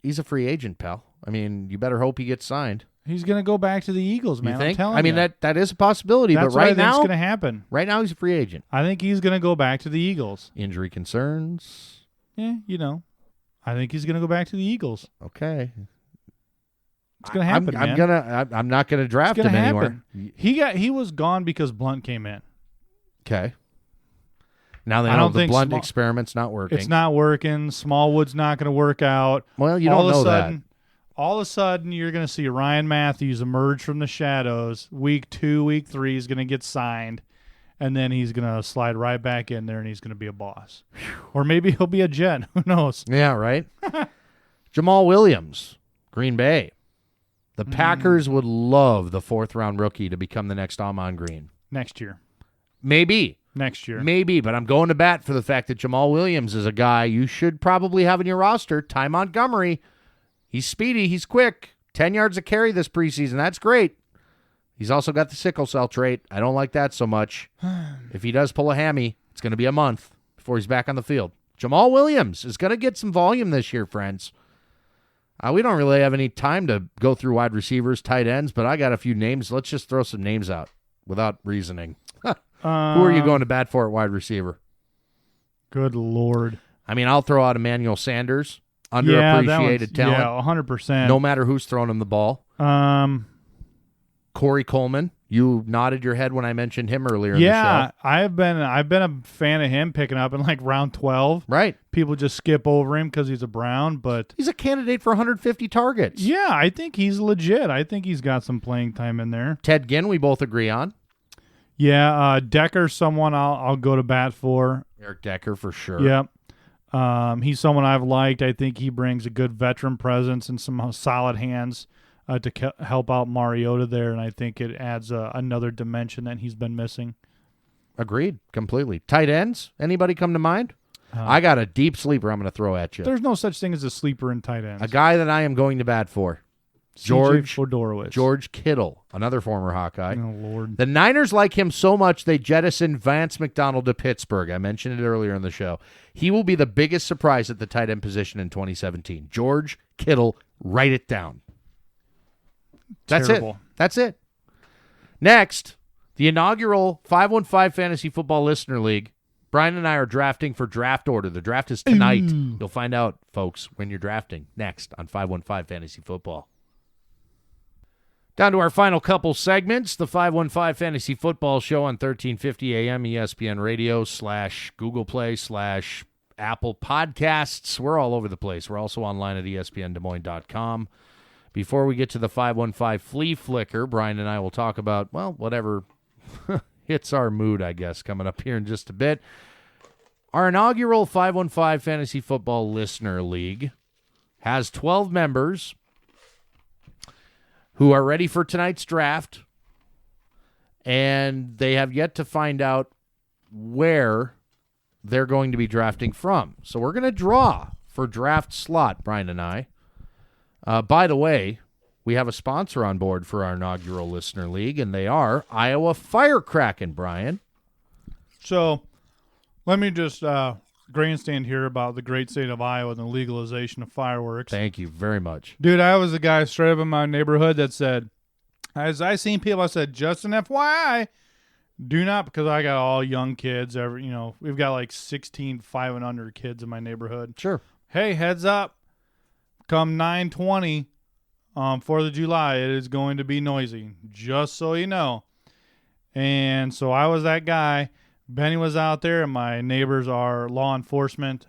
a free agent, pal. I mean, you better hope he gets signed. He's gonna go back to the Eagles, man. You think? I'm telling you. that is a possibility, That's but what I right think now, is gonna happen. right now he's a free agent. I think he's gonna go back to the Eagles. Injury concerns. Yeah, I think he's gonna go back to the Eagles. Okay. It's gonna happen, man. I'm not gonna draft It's him gonna anywhere. happen. He was gone because Blunt came in. Okay. Now they I know don't the think Blunt experiment's not working. It's not working. Smallwood's not going to work out. Well, you don't know that. All of a sudden, you're going to see Ryan Matthews emerge from the shadows. Week 2, week 3, he's going to get signed, and then he's going to slide right back in there, and he's going to be a boss. Or maybe he'll be a Jet. Who knows? Yeah, right? Jamal Williams, Green Bay. The Packers would love the 4th-round rookie to become the next Ahman Green. Next year. Maybe. Next year. Maybe, but I'm going to bat for the fact that Jamal Williams is a guy you should probably have in your roster. Ty Montgomery, he's speedy, he's quick. 10 yards a carry this preseason. That's great. He's also got the sickle cell trait. I don't like that so much. If he does pull a hammy, it's going to be a month before he's back on the field. Jamal Williams is going to get some volume this year, friends. We don't really have any time to go through wide receivers, tight ends, but I got a few names. Let's just throw some names out without reasoning. Who are you going to bat for at wide receiver? Good Lord. I mean, I'll throw out Emmanuel Sanders, underappreciated talent. Yeah, 100%. No matter who's throwing him the ball. Corey Coleman, you nodded your head when I mentioned him earlier in the show. Yeah, I've been a fan of him picking up in like round 12. Right. People just skip over him because he's a Brown, but He's a candidate for 150 targets. yeah, I think he's legit. I think he's got some playing time in there. Ted Ginn, we both agree on. Yeah, Decker's someone I'll go to bat for. Eric Decker for sure. Yep. He's someone I've liked. I think he brings a good veteran presence and some solid hands to help out Mariota there, and I think it adds another dimension that he's been missing. Agreed, completely. Tight ends, anybody come to mind? I got a deep sleeper I'm going to throw at you. There's no such thing as a sleeper in tight ends. A guy that I am going to bat for. George Fodorowicz. George Kittle, another former Hawkeye. Oh, Lord. The Niners like him so much they jettisoned Vance McDonald to Pittsburgh. I mentioned it earlier in the show. He will be the biggest surprise at the tight end position in 2017. George Kittle, write it down. That's Terrible. it. That's it. Next, the inaugural 515 Fantasy Football Listener League. Brian and I are drafting for draft order. The draft is tonight. You'll find out, folks, when you're drafting next on 515 Fantasy Football. Down to our final couple segments, the 515 Fantasy Football Show on 1350 AM ESPN Radio / Google Play / Apple Podcasts. We're all over the place. We're also online at espndesmoines.com. Before we get to the 515 Flea Flicker, Brian and I will talk about, well, whatever hits our mood, I guess, coming up here in just a bit. Our inaugural 515 Fantasy Football Listener League has 12 members who are ready for tonight's draft, and they have yet to find out where they're going to be drafting from. So we're going to draw for draft slot, Brian and I. By the way, we have a sponsor on board for our inaugural Listener League, and they are Iowa Firecrackin', Brian. So let me just grandstand here about the great state of Iowa and the legalization of fireworks. Thank you very much. Dude, I was the guy straight up in my neighborhood that said, as I seen people, I said, just an FYI, Do not, because I got all young kids. We've got like 16 5 and under kids in my neighborhood. Sure. Hey, heads up. Come 9/20, 4th of July, it is going to be noisy, just so you know. And so I was that guy. Benny was out there, and my neighbors are law enforcement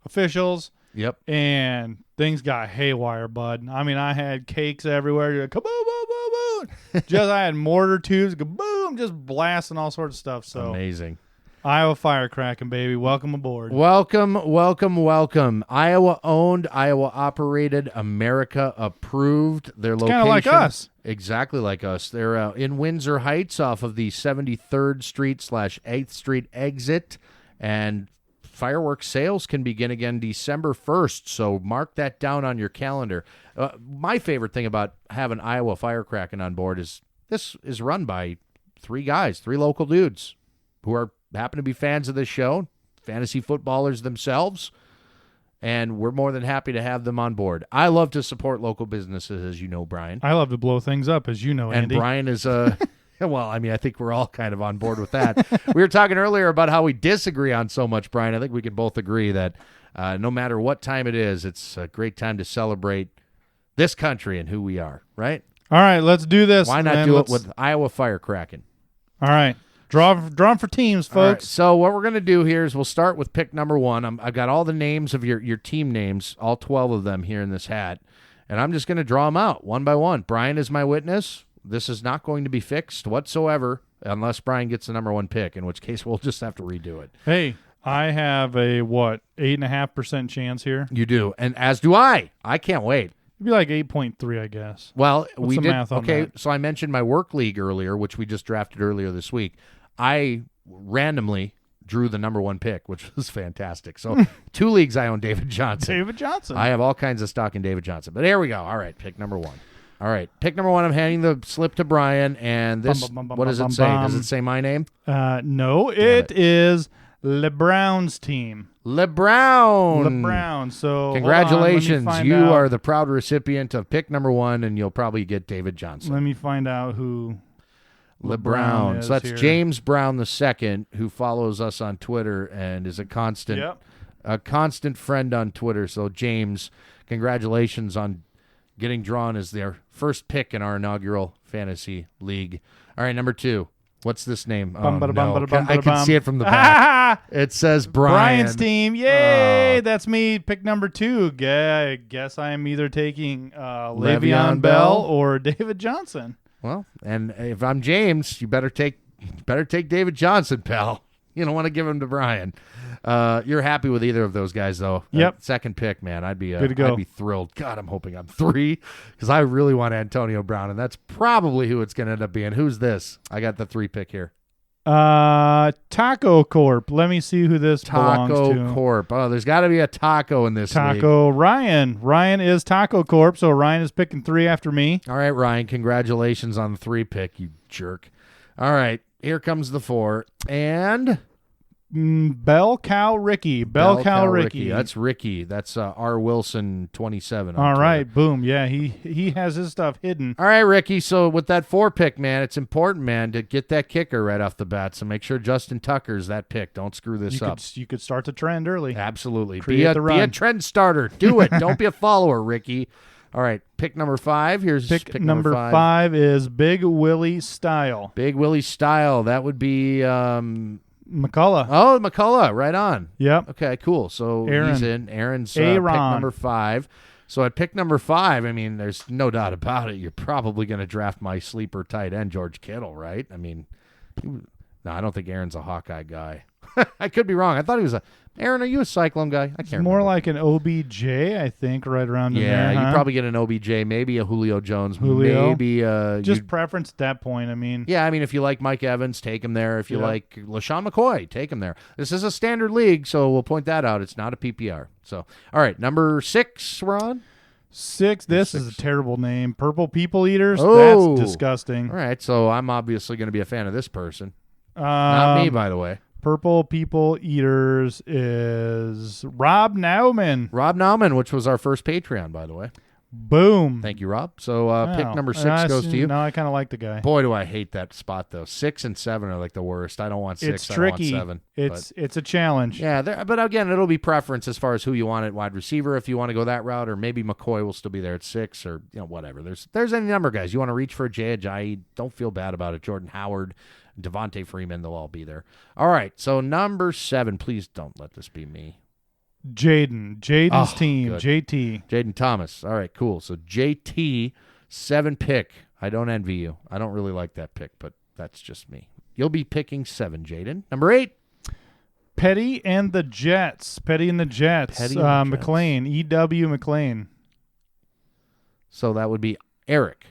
officials. Yep. And things got haywire, bud. I mean, I had cakes everywhere. Kaboom, boom, boom, boom. I had mortar tubes, kaboom, just blasting all sorts of stuff. So amazing. Iowa firecracking, baby. Welcome aboard. Welcome, welcome, welcome. Iowa owned, Iowa operated, America approved. Their location, kind of like us. Exactly like us. They're in Windsor Heights off of the 73rd Street / 8th Street exit. And fireworks sales can begin again December 1st. So mark that down on your calendar. My favorite thing about having Iowa firecracking on board is this is run by 3 guys, 3 local dudes who happen to be fans of this show, fantasy footballers themselves, and we're more than happy to have them on board. I love to support local businesses, as you know, Brian. I love to blow things up, as you know, and Andy. Brian is well, I mean, I think we're all kind of on board with that. We were talking earlier about how we disagree on so much, Brian. I think we can both agree that no matter what time it is, it's a great time to celebrate this country and who we are, right? All right, let's do this. Why not do it with Iowa firecracking? All right. Draw them for teams, folks. Right, so what we're going to do here is we'll start with pick number 1. I've got all the names of your team names, all 12 of them here in this hat, and I'm just going to draw them out one by one. Brian is my witness. This is not going to be fixed whatsoever unless Brian gets the number 1 pick, in which case we'll just have to redo it. Hey, I have a, 8.5% chance here? You do, and as do I. I can't wait. It'd be like 8.3, I guess. Well, What's we the did. math on Okay, that? so I mentioned my work league earlier, which we just drafted earlier this week. I randomly drew the number 1 pick, which was fantastic. So 2 leagues I own David Johnson. David Johnson. I have all kinds of stock in David Johnson. But there we go. All right, pick number 1. All right, pick number 1. I'm handing the slip to Brian, and this. What does it say? Does it say my name? No, it is LeBrown's team. LeBrown. So congratulations, hold on, you are the proud recipient of pick number 1, and you'll probably get David Johnson. Let me find out who LeBrown. is So that's here. James Brown II, who follows us on Twitter and is a constant friend on Twitter. So James, congratulations on getting drawn as their first pick in our inaugural fantasy league. All right, number 2. What's this name? Oh, no. I can see it from the back. It says Brian. Brian's team. Yay! That's me. Pick number 2. I guess I am either taking Le'Veon Bell or David Johnson. Well, and if I'm James, you better take David Johnson, pal. You don't want to give him to Brian. You're happy with either of those guys, though. Yep. Second pick, man. I'd be Good to go. I'd be thrilled. God, I'm hoping I'm 3 because I really want Antonio Brown, and that's probably who it's going to end up being. Who's this? I got the 3 pick here. Taco Corp. Let me see who this belongs to. Taco Corp. Oh, there's got to be a taco in this Taco league. Ryan is Taco Corp, so Ryan is picking 3 after me. All right, Ryan. Congratulations on the 3 pick, you jerk. All right, here comes the 4. And Bell Cow Ricky. Bell Cow Ricky. That's Ricky. That's R. Wilson 27. All right, boom. Yeah, he has his stuff hidden. All right, Ricky. So with that 4 pick, man, it's important, man, to get that kicker right off the bat. So make sure Justin Tucker's that pick. Don't screw this up. You could start the trend early. Absolutely. Be a trend starter. Do it. Don't be a follower, Ricky. All right, pick number 5. Here's pick number 5 is Big Willie Style. Big Willie Style. That would be McCullough. Oh, McCullough. Right on. Yep. Okay, cool. So he's in. Aaron's pick number 5. So at pick number 5, I mean, there's no doubt about it. You're probably going to draft my sleeper tight end, George Kittle, right? I mean, no, I don't think Aaron's a Hawkeye guy. I could be wrong. I thought he was Aaron, are you a Cyclone guy? I can't more remember. like an OBJ, I think, right around in there. Yeah, huh? you probably get an OBJ, maybe a Julio Jones, Julio? maybe just preference at that point. I mean, yeah, I mean, if you like Mike Evans, take him there. If you like LaShawn McCoy, take him there. This is a standard league, so we'll point that out. It's not a PPR. So, all right, number 6, we're on. 6. This is a terrible name. Purple People Eaters. Oh. That's disgusting. All right, so I'm obviously going to be a fan of this person. Not me, by the way. Purple People Eaters is Rob Nauman. Rob Nauman, which was our first Patreon, by the way. Boom. Thank you, Rob. So pick Wow. number 6 goes to you. No, I kind of like the guy. Boy, do I hate that spot, though. 6 and 7 are like the worst. I don't want 6. It's I tricky. don't want 7. It's a challenge. Yeah, but again, it'll be preference as far as who you want at wide receiver if you want to go that route, or maybe McCoy will still be there at 6, or whatever. There's any number of guys. You want to reach for Jay Ajayi, don't feel bad about it. Jordan Howard, Devontae Freeman, they'll all be there. All right, so number 7, please don't let this be me. Jaden's team, good. JT. Jaden Thomas. All right, cool. So JT, 7 pick. I don't envy you. I don't really like that pick, but that's just me. You'll be picking 7, Jaden. Number 8. Petty and the Jets. Petty and the Jets. McLean. E.W. McLean. So that would be Eric.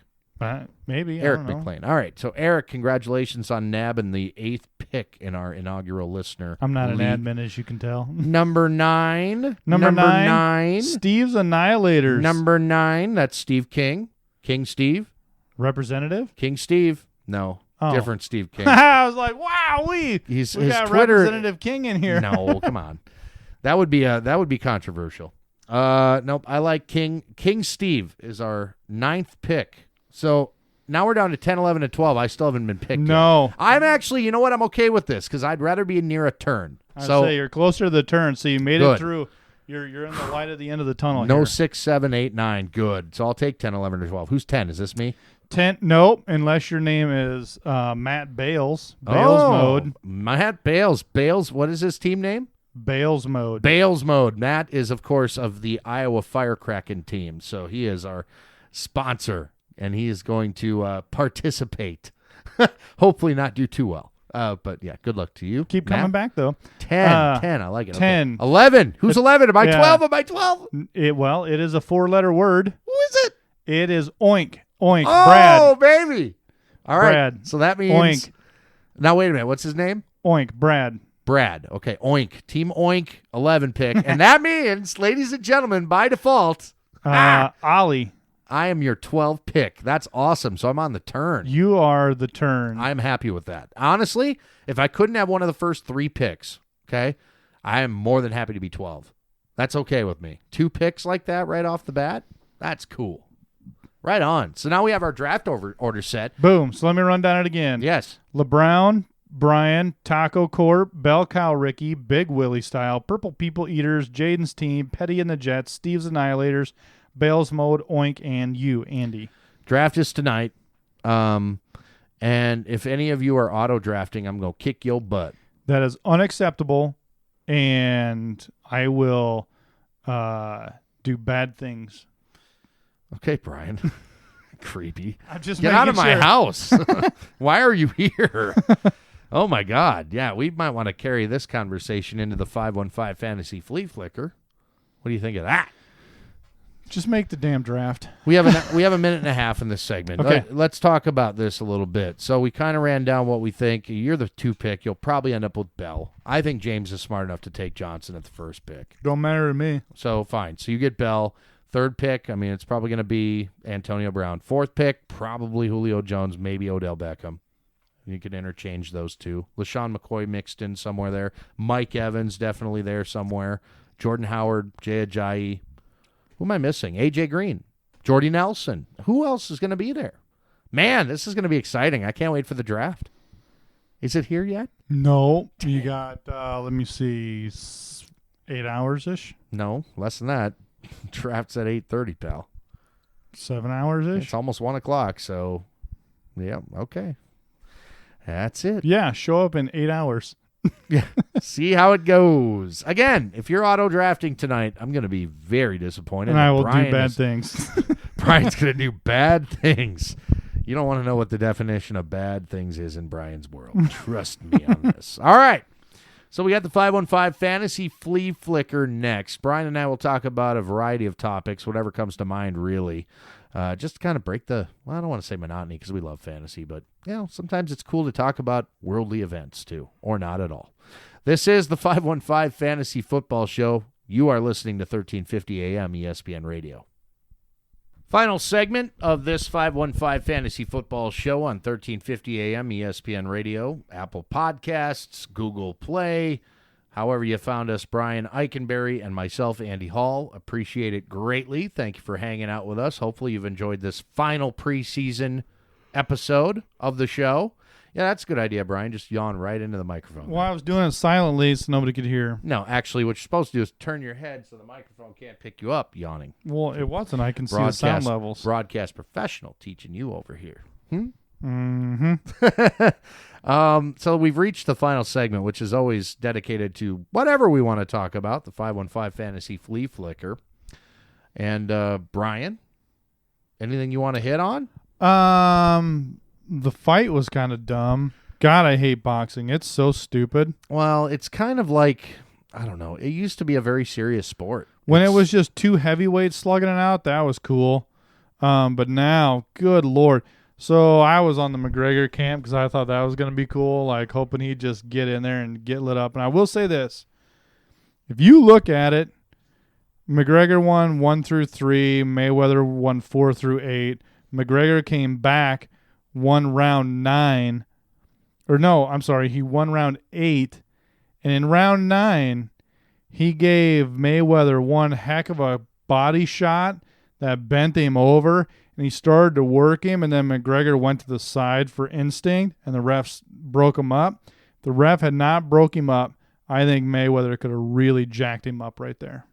Maybe. Eric I don't know. McLean. All right. So, Eric, congratulations on nabbing the 8th pick in our inaugural listener. I'm not league. an admin, as you can tell. Number 9. Number 9. Steve's Annihilators. Number 9. That's Steve King. King Steve. Representative? King Steve. No. Oh. Different Steve King. I was like, wow, we His got Twitter, Representative King in here. No, come on. That would be controversial. Nope. I like King. King Steve is our 9th pick. So now we're down to 10, 11, and 12. I still haven't been picked No. yet. I'm actually, you know what? I'm okay with this because I'd rather be near a turn. I'd say you're closer to the turn, so you made Good. it through. You're in the light at the end of the tunnel. No here. 6, 7, 8, 9. Good. So I'll take 10, 11, or 12. Who's 10? Is this me? 10. Nope, unless your name is Matt Bales. Bales mode. Matt Bales. Bales. What is his team name? Bales mode. Bales mode. Matt is, of course, of the Iowa Firecracking team. So he is our sponsor, and he is going to participate. Hopefully not do too well. But, yeah, good luck to you. Keep Matt. coming back, though. 10. 10. I like it. 10. Okay. 11. Who's 11? Am I 12? Am I 12? It is a 4-letter word. Who is it? It is oink. Oink. Oh, Brad. baby. All right. Brad. So that means. Oink. Now, wait a minute. What's his name? Oink. Brad. Brad. Okay. Oink. Team Oink, 11 pick. And that means, ladies and gentlemen, by default, Ollie. I am your 12 pick. That's awesome. So I'm on the turn. You are the turn. I'm happy with that. Honestly, if I couldn't have one of the first 3 picks, okay, I am more than happy to be 12. That's okay with me. 2 picks like that right off the bat, that's cool. Right on. So now we have our draft order set. Boom. So let me run down it again. Yes. LeBrown, Brian, Taco Corp, Bell Cow Ricky, Big Willie Style, Purple People Eaters, Jaden's Team, Petty and the Jets, Steve's Annihilators, Bales Mode, Oink, and you, Andy. Draft is tonight. And if any of you are auto drafting, I'm going to kick your butt. That is unacceptable, and I will do bad things. Okay, Brian. Creepy. I'm just Get out of making my sure. house. Why are you here? Oh, my God. Yeah, we might want to carry this conversation into the 515 Fantasy Flea Flicker. What do you think of that? Just make the damn draft. We have a minute and a half in this segment. Okay. Let's talk about this a little bit. So we kind of ran down what we think. You're the 2 pick. You'll probably end up with Bell. I think James is smart enough to take Johnson at the 1st pick. Don't matter to me. So fine. So you get Bell. 3rd pick, I mean, it's probably going to be Antonio Brown. 4th pick, probably Julio Jones, maybe Odell Beckham. You can interchange those 2. LaShawn McCoy mixed in somewhere there. Mike Evans definitely there somewhere. Jordan Howard, Jay Ajayi. Who am I missing? A.J. Green. Jordy Nelson. Who else is going to be there? Man, this is going to be exciting. I can't wait for the draft. Is it here yet? No. You got, let me see, 8 hours-ish? No, less than that. Draft's at 8:30, pal. 7 hours-ish? It's almost 1 o'clock, so, yeah, okay. That's it. Yeah, show up in 8 hours. Yeah. See how it goes. Again, if you're auto drafting tonight, I'm going to be very disappointed. And I will Brian do bad things. Brian's going to do bad things. You don't want to know what the definition of bad things is in Brian's world. Trust me on this. All right. So we got the 515 Fantasy Flea Flicker next. Brian and I will talk about a variety of topics, whatever comes to mind, really. Just to kind of break the, well, I don't want to say monotony because we love fantasy, but, sometimes it's cool to talk about worldly events, too, or not at all. This is the 515 Fantasy Football Show. You are listening to 1350 AM ESPN Radio. Final segment of this 515 Fantasy Football Show on 1350 AM ESPN Radio, Apple Podcasts, Google Play, however you found us, Brian Eikenberry and myself, Andy Hall. Appreciate it greatly. Thank you for hanging out with us. Hopefully you've enjoyed this final preseason episode of the show. Yeah, that's a good idea, Brian. Just yawn right into the microphone. Well, I was doing it silently so nobody could hear. No, actually, what you're supposed to do is turn your head so the microphone can't pick you up yawning. Well, it wasn't. I can see the sound levels. Broadcast professional teaching you over here. Mm-hmm. So we've reached the final segment, which is always dedicated to whatever we want to talk about, the 515 Fantasy Flea Flicker. And, Brian, anything you want to hit on? The fight was kind of dumb. God, I hate boxing. It's so stupid. Well, it's kind of like, I don't know, it used to be a very serious sport. When it was just two heavyweights slugging it out, that was cool. But now, good Lord. So I was on the McGregor camp because I thought that was going to be cool, like hoping he'd just get in there and get lit up. And I will say this. If you look at it, McGregor won 1 through 3. Mayweather won 4 through 8. McGregor came back, won round 9. Or no, I'm sorry, he won round 8. And in round 9, he gave Mayweather one heck of a body shot that bent him over. And he started to work him, and then McGregor went to the side for instinct, and the refs broke him up. If the ref had not broke him up, I think Mayweather could have really jacked him up right there.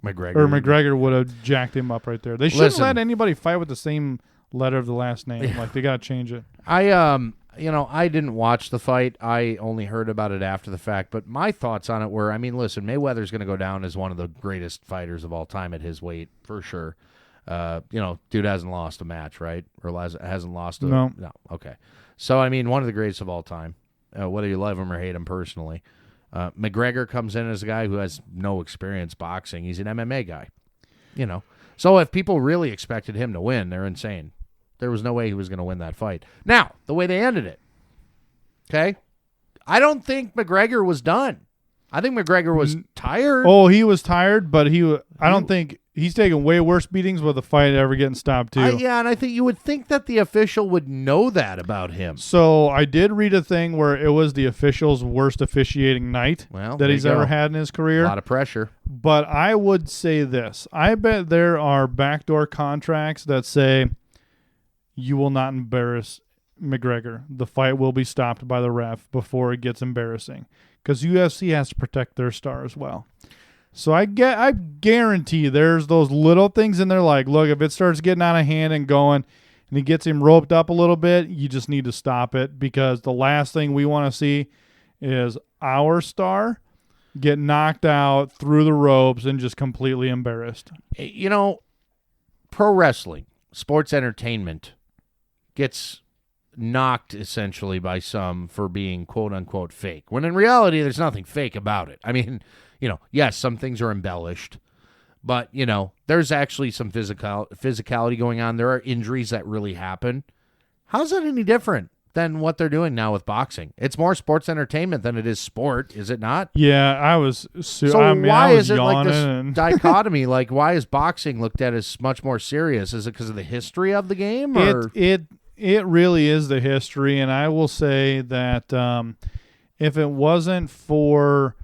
McGregor would have jacked him up right there. They shouldn't let anybody fight with the same letter of the last name. Yeah. Like, they got to change it. I didn't watch the fight. I only heard about it after the fact. But my thoughts on it were, I mean, listen, Mayweather's going to go down as one of the greatest fighters of all time at his weight, for sure. Dude hasn't lost a match, right? Or hasn't lost a... No. Okay. So, I mean, one of the greatest of all time, whether you love him or hate him personally. McGregor comes in as a guy who has no experience boxing. He's an MMA guy, So if people really expected him to win, they're insane. There was no way he was going to win that fight. Now, the way they ended it, okay? I don't think McGregor was done. I think McGregor was tired. Oh, he was tired, but I don't think... He's taking way worse beatings with the fight ever getting stopped, too. And I think you would think that the official would know that about him. So I did read a thing where it was the official's worst officiating night that he's ever had in his career. A lot of pressure. But I would say this. I bet there are backdoor contracts that say you will not embarrass McGregor. The fight will be stopped by the ref before it gets embarrassing. Because UFC has to protect their star as well. So I guarantee there's those little things in there like, look, if it starts getting out of hand and going and he gets him roped up a little bit, you just need to stop it, because the last thing we want to see is our star get knocked out through the ropes and just completely embarrassed. Pro wrestling, sports entertainment, gets knocked essentially by some for being quote-unquote fake, when in reality there's nothing fake about it. I mean... yes, some things are embellished, but, there's actually some physicality going on. There are injuries that really happen. How's that any different than what they're doing now with boxing? It's more sports entertainment than it is sport, is it not? Yeah, I was... why is it like this dichotomy? Like, why is boxing looked at as much more serious? Is it because of the history of the game? Or? It really is the history, and I will say that if it wasn't for...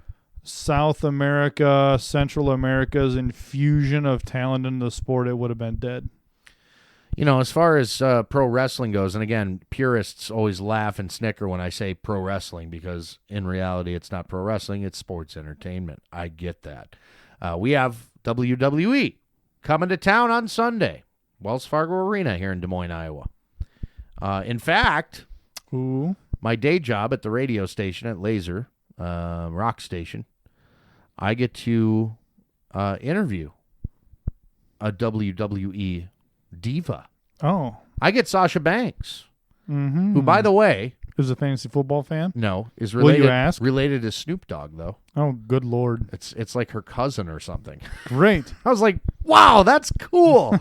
South America, Central America's infusion of talent into the sport, it would have been dead. As far as pro wrestling goes, and again, purists always laugh and snicker when I say pro wrestling, because in reality it's not pro wrestling, it's sports entertainment. I get that. We have WWE coming to town on Sunday, Wells Fargo Arena here in Des Moines, Iowa. In fact, my day job at the radio station at Laser, rock station, I get to interview a WWE diva. Oh. I get Sasha Banks, who, by the way... is a fantasy football fan? No. Is related, will you ask? Related to Snoop Dogg, though. Oh, good Lord. It's like her cousin or something. Great. I was like, wow, that's cool.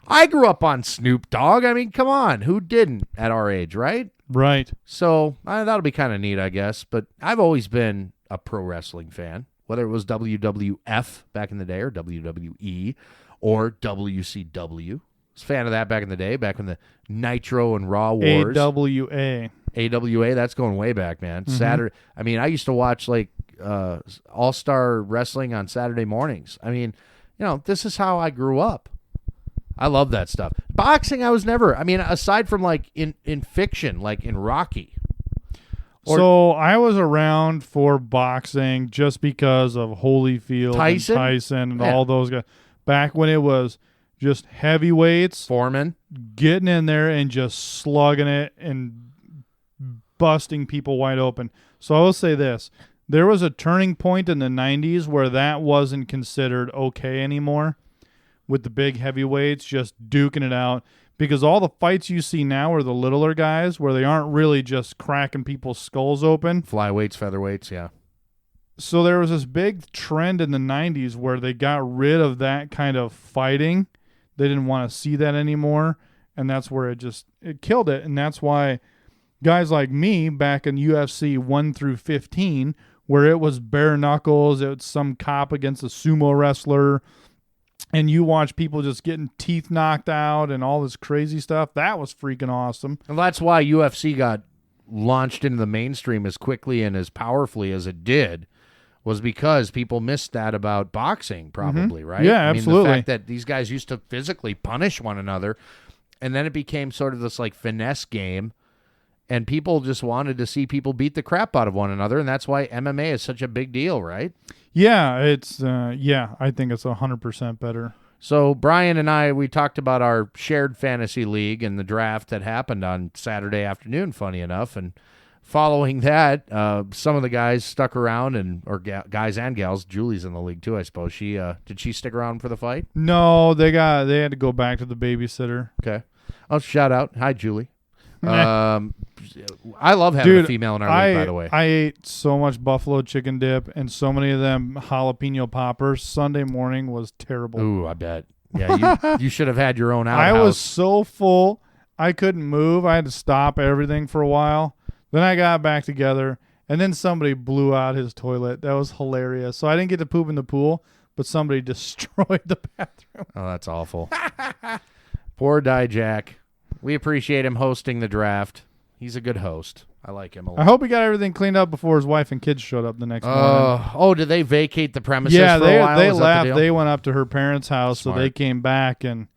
I grew up on Snoop Dogg. I mean, come on. Who didn't at our age, right? Right. So that'll be kind of neat, I guess. But I've always been a pro wrestling fan, whether it was WWF back in the day or WWE or WCW. I was a fan of that back in the day, back when the Nitro and Raw Wars. AWA. AWA, that's going way back, man. Saturday. I mean, I used to watch, like, all-star wrestling on Saturday mornings. I mean, this is how I grew up. I love that stuff. Boxing, I was never. I mean, aside from like in fiction, like in Rocky. So I was around for boxing just because of Holyfield and Tyson and all those guys. Back when it was just heavyweights. Foreman. Getting in there and just slugging it and busting people wide open. So I will say this. There was a turning point in the 90s where that wasn't considered okay anymore, with the big heavyweights just duking it out, because all the fights you see now are the littler guys where they aren't really just cracking people's skulls open. Flyweights, featherweights, yeah. So there was this big trend in the 90s where they got rid of that kind of fighting. They didn't want to see that anymore, and that's where it killed it. And that's why guys like me back in UFC 1 through 15, where it was bare knuckles, it was some cop against a sumo wrestler, and you watch people just getting teeth knocked out and all this crazy stuff. That was freaking awesome. And that's why UFC got launched into the mainstream as quickly and as powerfully as it did, was because people missed that about boxing, probably, right? Yeah, absolutely. The fact that these guys used to physically punish one another, and then it became sort of this like finesse game, and people just wanted to see people beat the crap out of one another, and that's why MMA is such a big deal, right? Yeah, it's I think it's 100% better. So Brian and I, we talked about our shared fantasy league and the draft that happened on Saturday afternoon, funny enough, and following that, some of the guys stuck around, guys and gals. Julie's in the league too, I suppose. Did she stick around for the fight? No, they had to go back to the babysitter. Okay. I'll shout out. Hi, Julie. I love having a female in our league, by the way. I ate so much buffalo chicken dip and so many of them jalapeno poppers. Sunday morning was terrible. Ooh, I bet. Yeah, you should have had your own outhouse. I was so full, I couldn't move. I had to stop everything for a while. Then I got back together, and then somebody blew out his toilet. That was hilarious. So I didn't get to poop in the pool, but somebody destroyed the bathroom. Oh, that's awful. Poor Dijak. We appreciate him hosting the draft. He's a good host. I like him a lot. I hope he got everything cleaned up before his wife and kids showed up the next morning. Oh, did they vacate the premises yeah, for a while? They left. They went up to her parents' house, Smart. So they came back, and,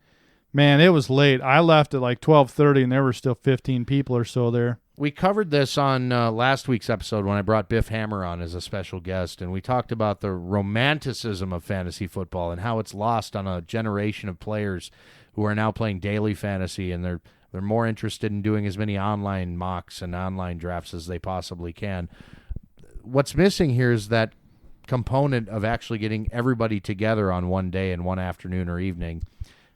man, it was late. I left at like 12:30, and there were still 15 people or so there. We covered this on last week's episode when I brought Biff Hammer on as a special guest, and we talked about the romanticism of fantasy football and how it's lost on a generation of players who are now playing daily fantasy, and they're more interested in doing as many online mocks and online drafts as they possibly can. What's missing here is that component of actually getting everybody together on one day and one afternoon or evening,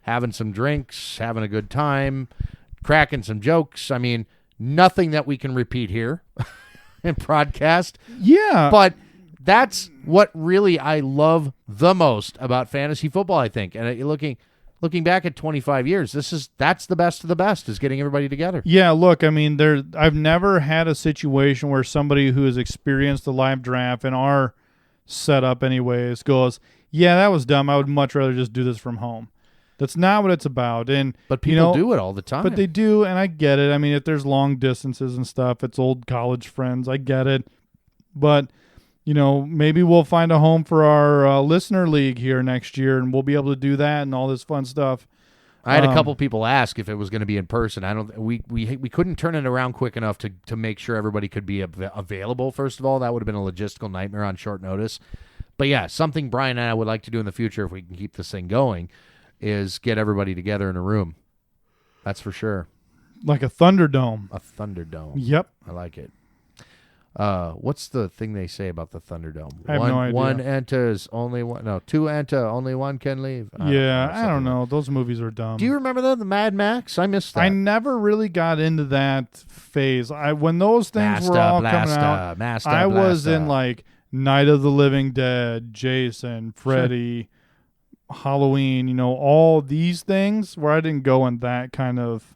having some drinks, having a good time, cracking some jokes. I mean, nothing that we can repeat here in broadcast. Yeah. But that's what really I love the most about fantasy football, I think. And looking back at 25 years, that's the best of the best, is getting everybody together. Yeah, look, I mean, I've never had a situation where somebody who has experienced the live draft in our setup anyways goes, yeah, that was dumb. I would much rather just do this from home. That's not what it's about. But people do it all the time. But they do, and I get it. I mean, if there's long distances and stuff, it's old college friends. I get it. But, maybe we'll find a home for our listener league here next year, and we'll be able to do that and all this fun stuff. I had a couple people ask if it was going to be in person. We couldn't turn it around quick enough to make sure everybody could be available, first of all. That would have been a logistical nightmare on short notice. But, yeah, something Brian and I would like to do in the future if we can keep this thing going is get everybody together in a room. That's for sure. Like a Thunderdome. A Thunderdome. Yep. I like it. What's the thing they say about the Thunderdome? I have no idea. One enters, only one. No, two enter, only one can leave. I don't know. Those movies are dumb. Do you remember that? The Mad Max? I missed that. I never really got into that phase. When those things were all coming out, I was in like Night of the Living Dead, Jason, Freddy, Halloween, all these things where I didn't go in that kind of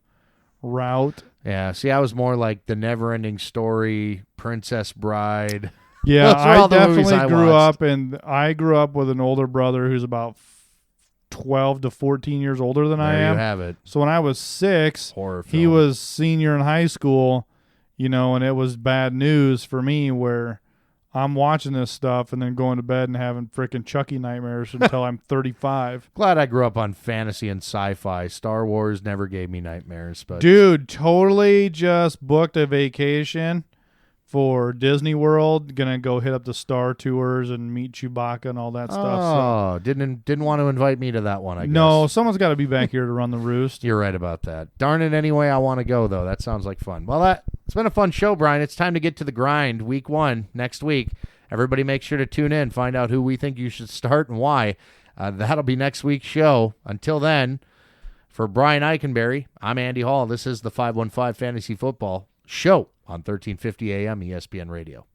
route. Yeah, see, I was more like The Never-Ending Story, Princess Bride. Yeah, I definitely grew up, and I grew up with an older brother who's about 12 to 14 years older than I am. There you have it. So when I was 6, Horror film. He was senior in high school, and it was bad news for me where I'm watching this stuff and then going to bed and having freaking Chucky nightmares until I'm 35. Glad I grew up on fantasy and sci-fi. Star Wars never gave me nightmares, but Dude, totally just booked a vacation for Disney World. Gonna go hit up the Star Tours and meet Chewbacca and all that stuff. Oh, didn't want to invite me to that one, I guess. No, someone's got to be back here to run the roost. You're right about that. Darn it, anyway, I want to go, though. That sounds like fun. Well, it's been a fun show, Brian. It's time to get to the grind. Week 1, next week. Everybody make sure to tune in, find out who we think you should start and why. That'll be next week's show. Until then, for Brian Eikenberry, I'm Andy Hall. This is the 515 Fantasy Football Show on 1350 AM ESPN Radio.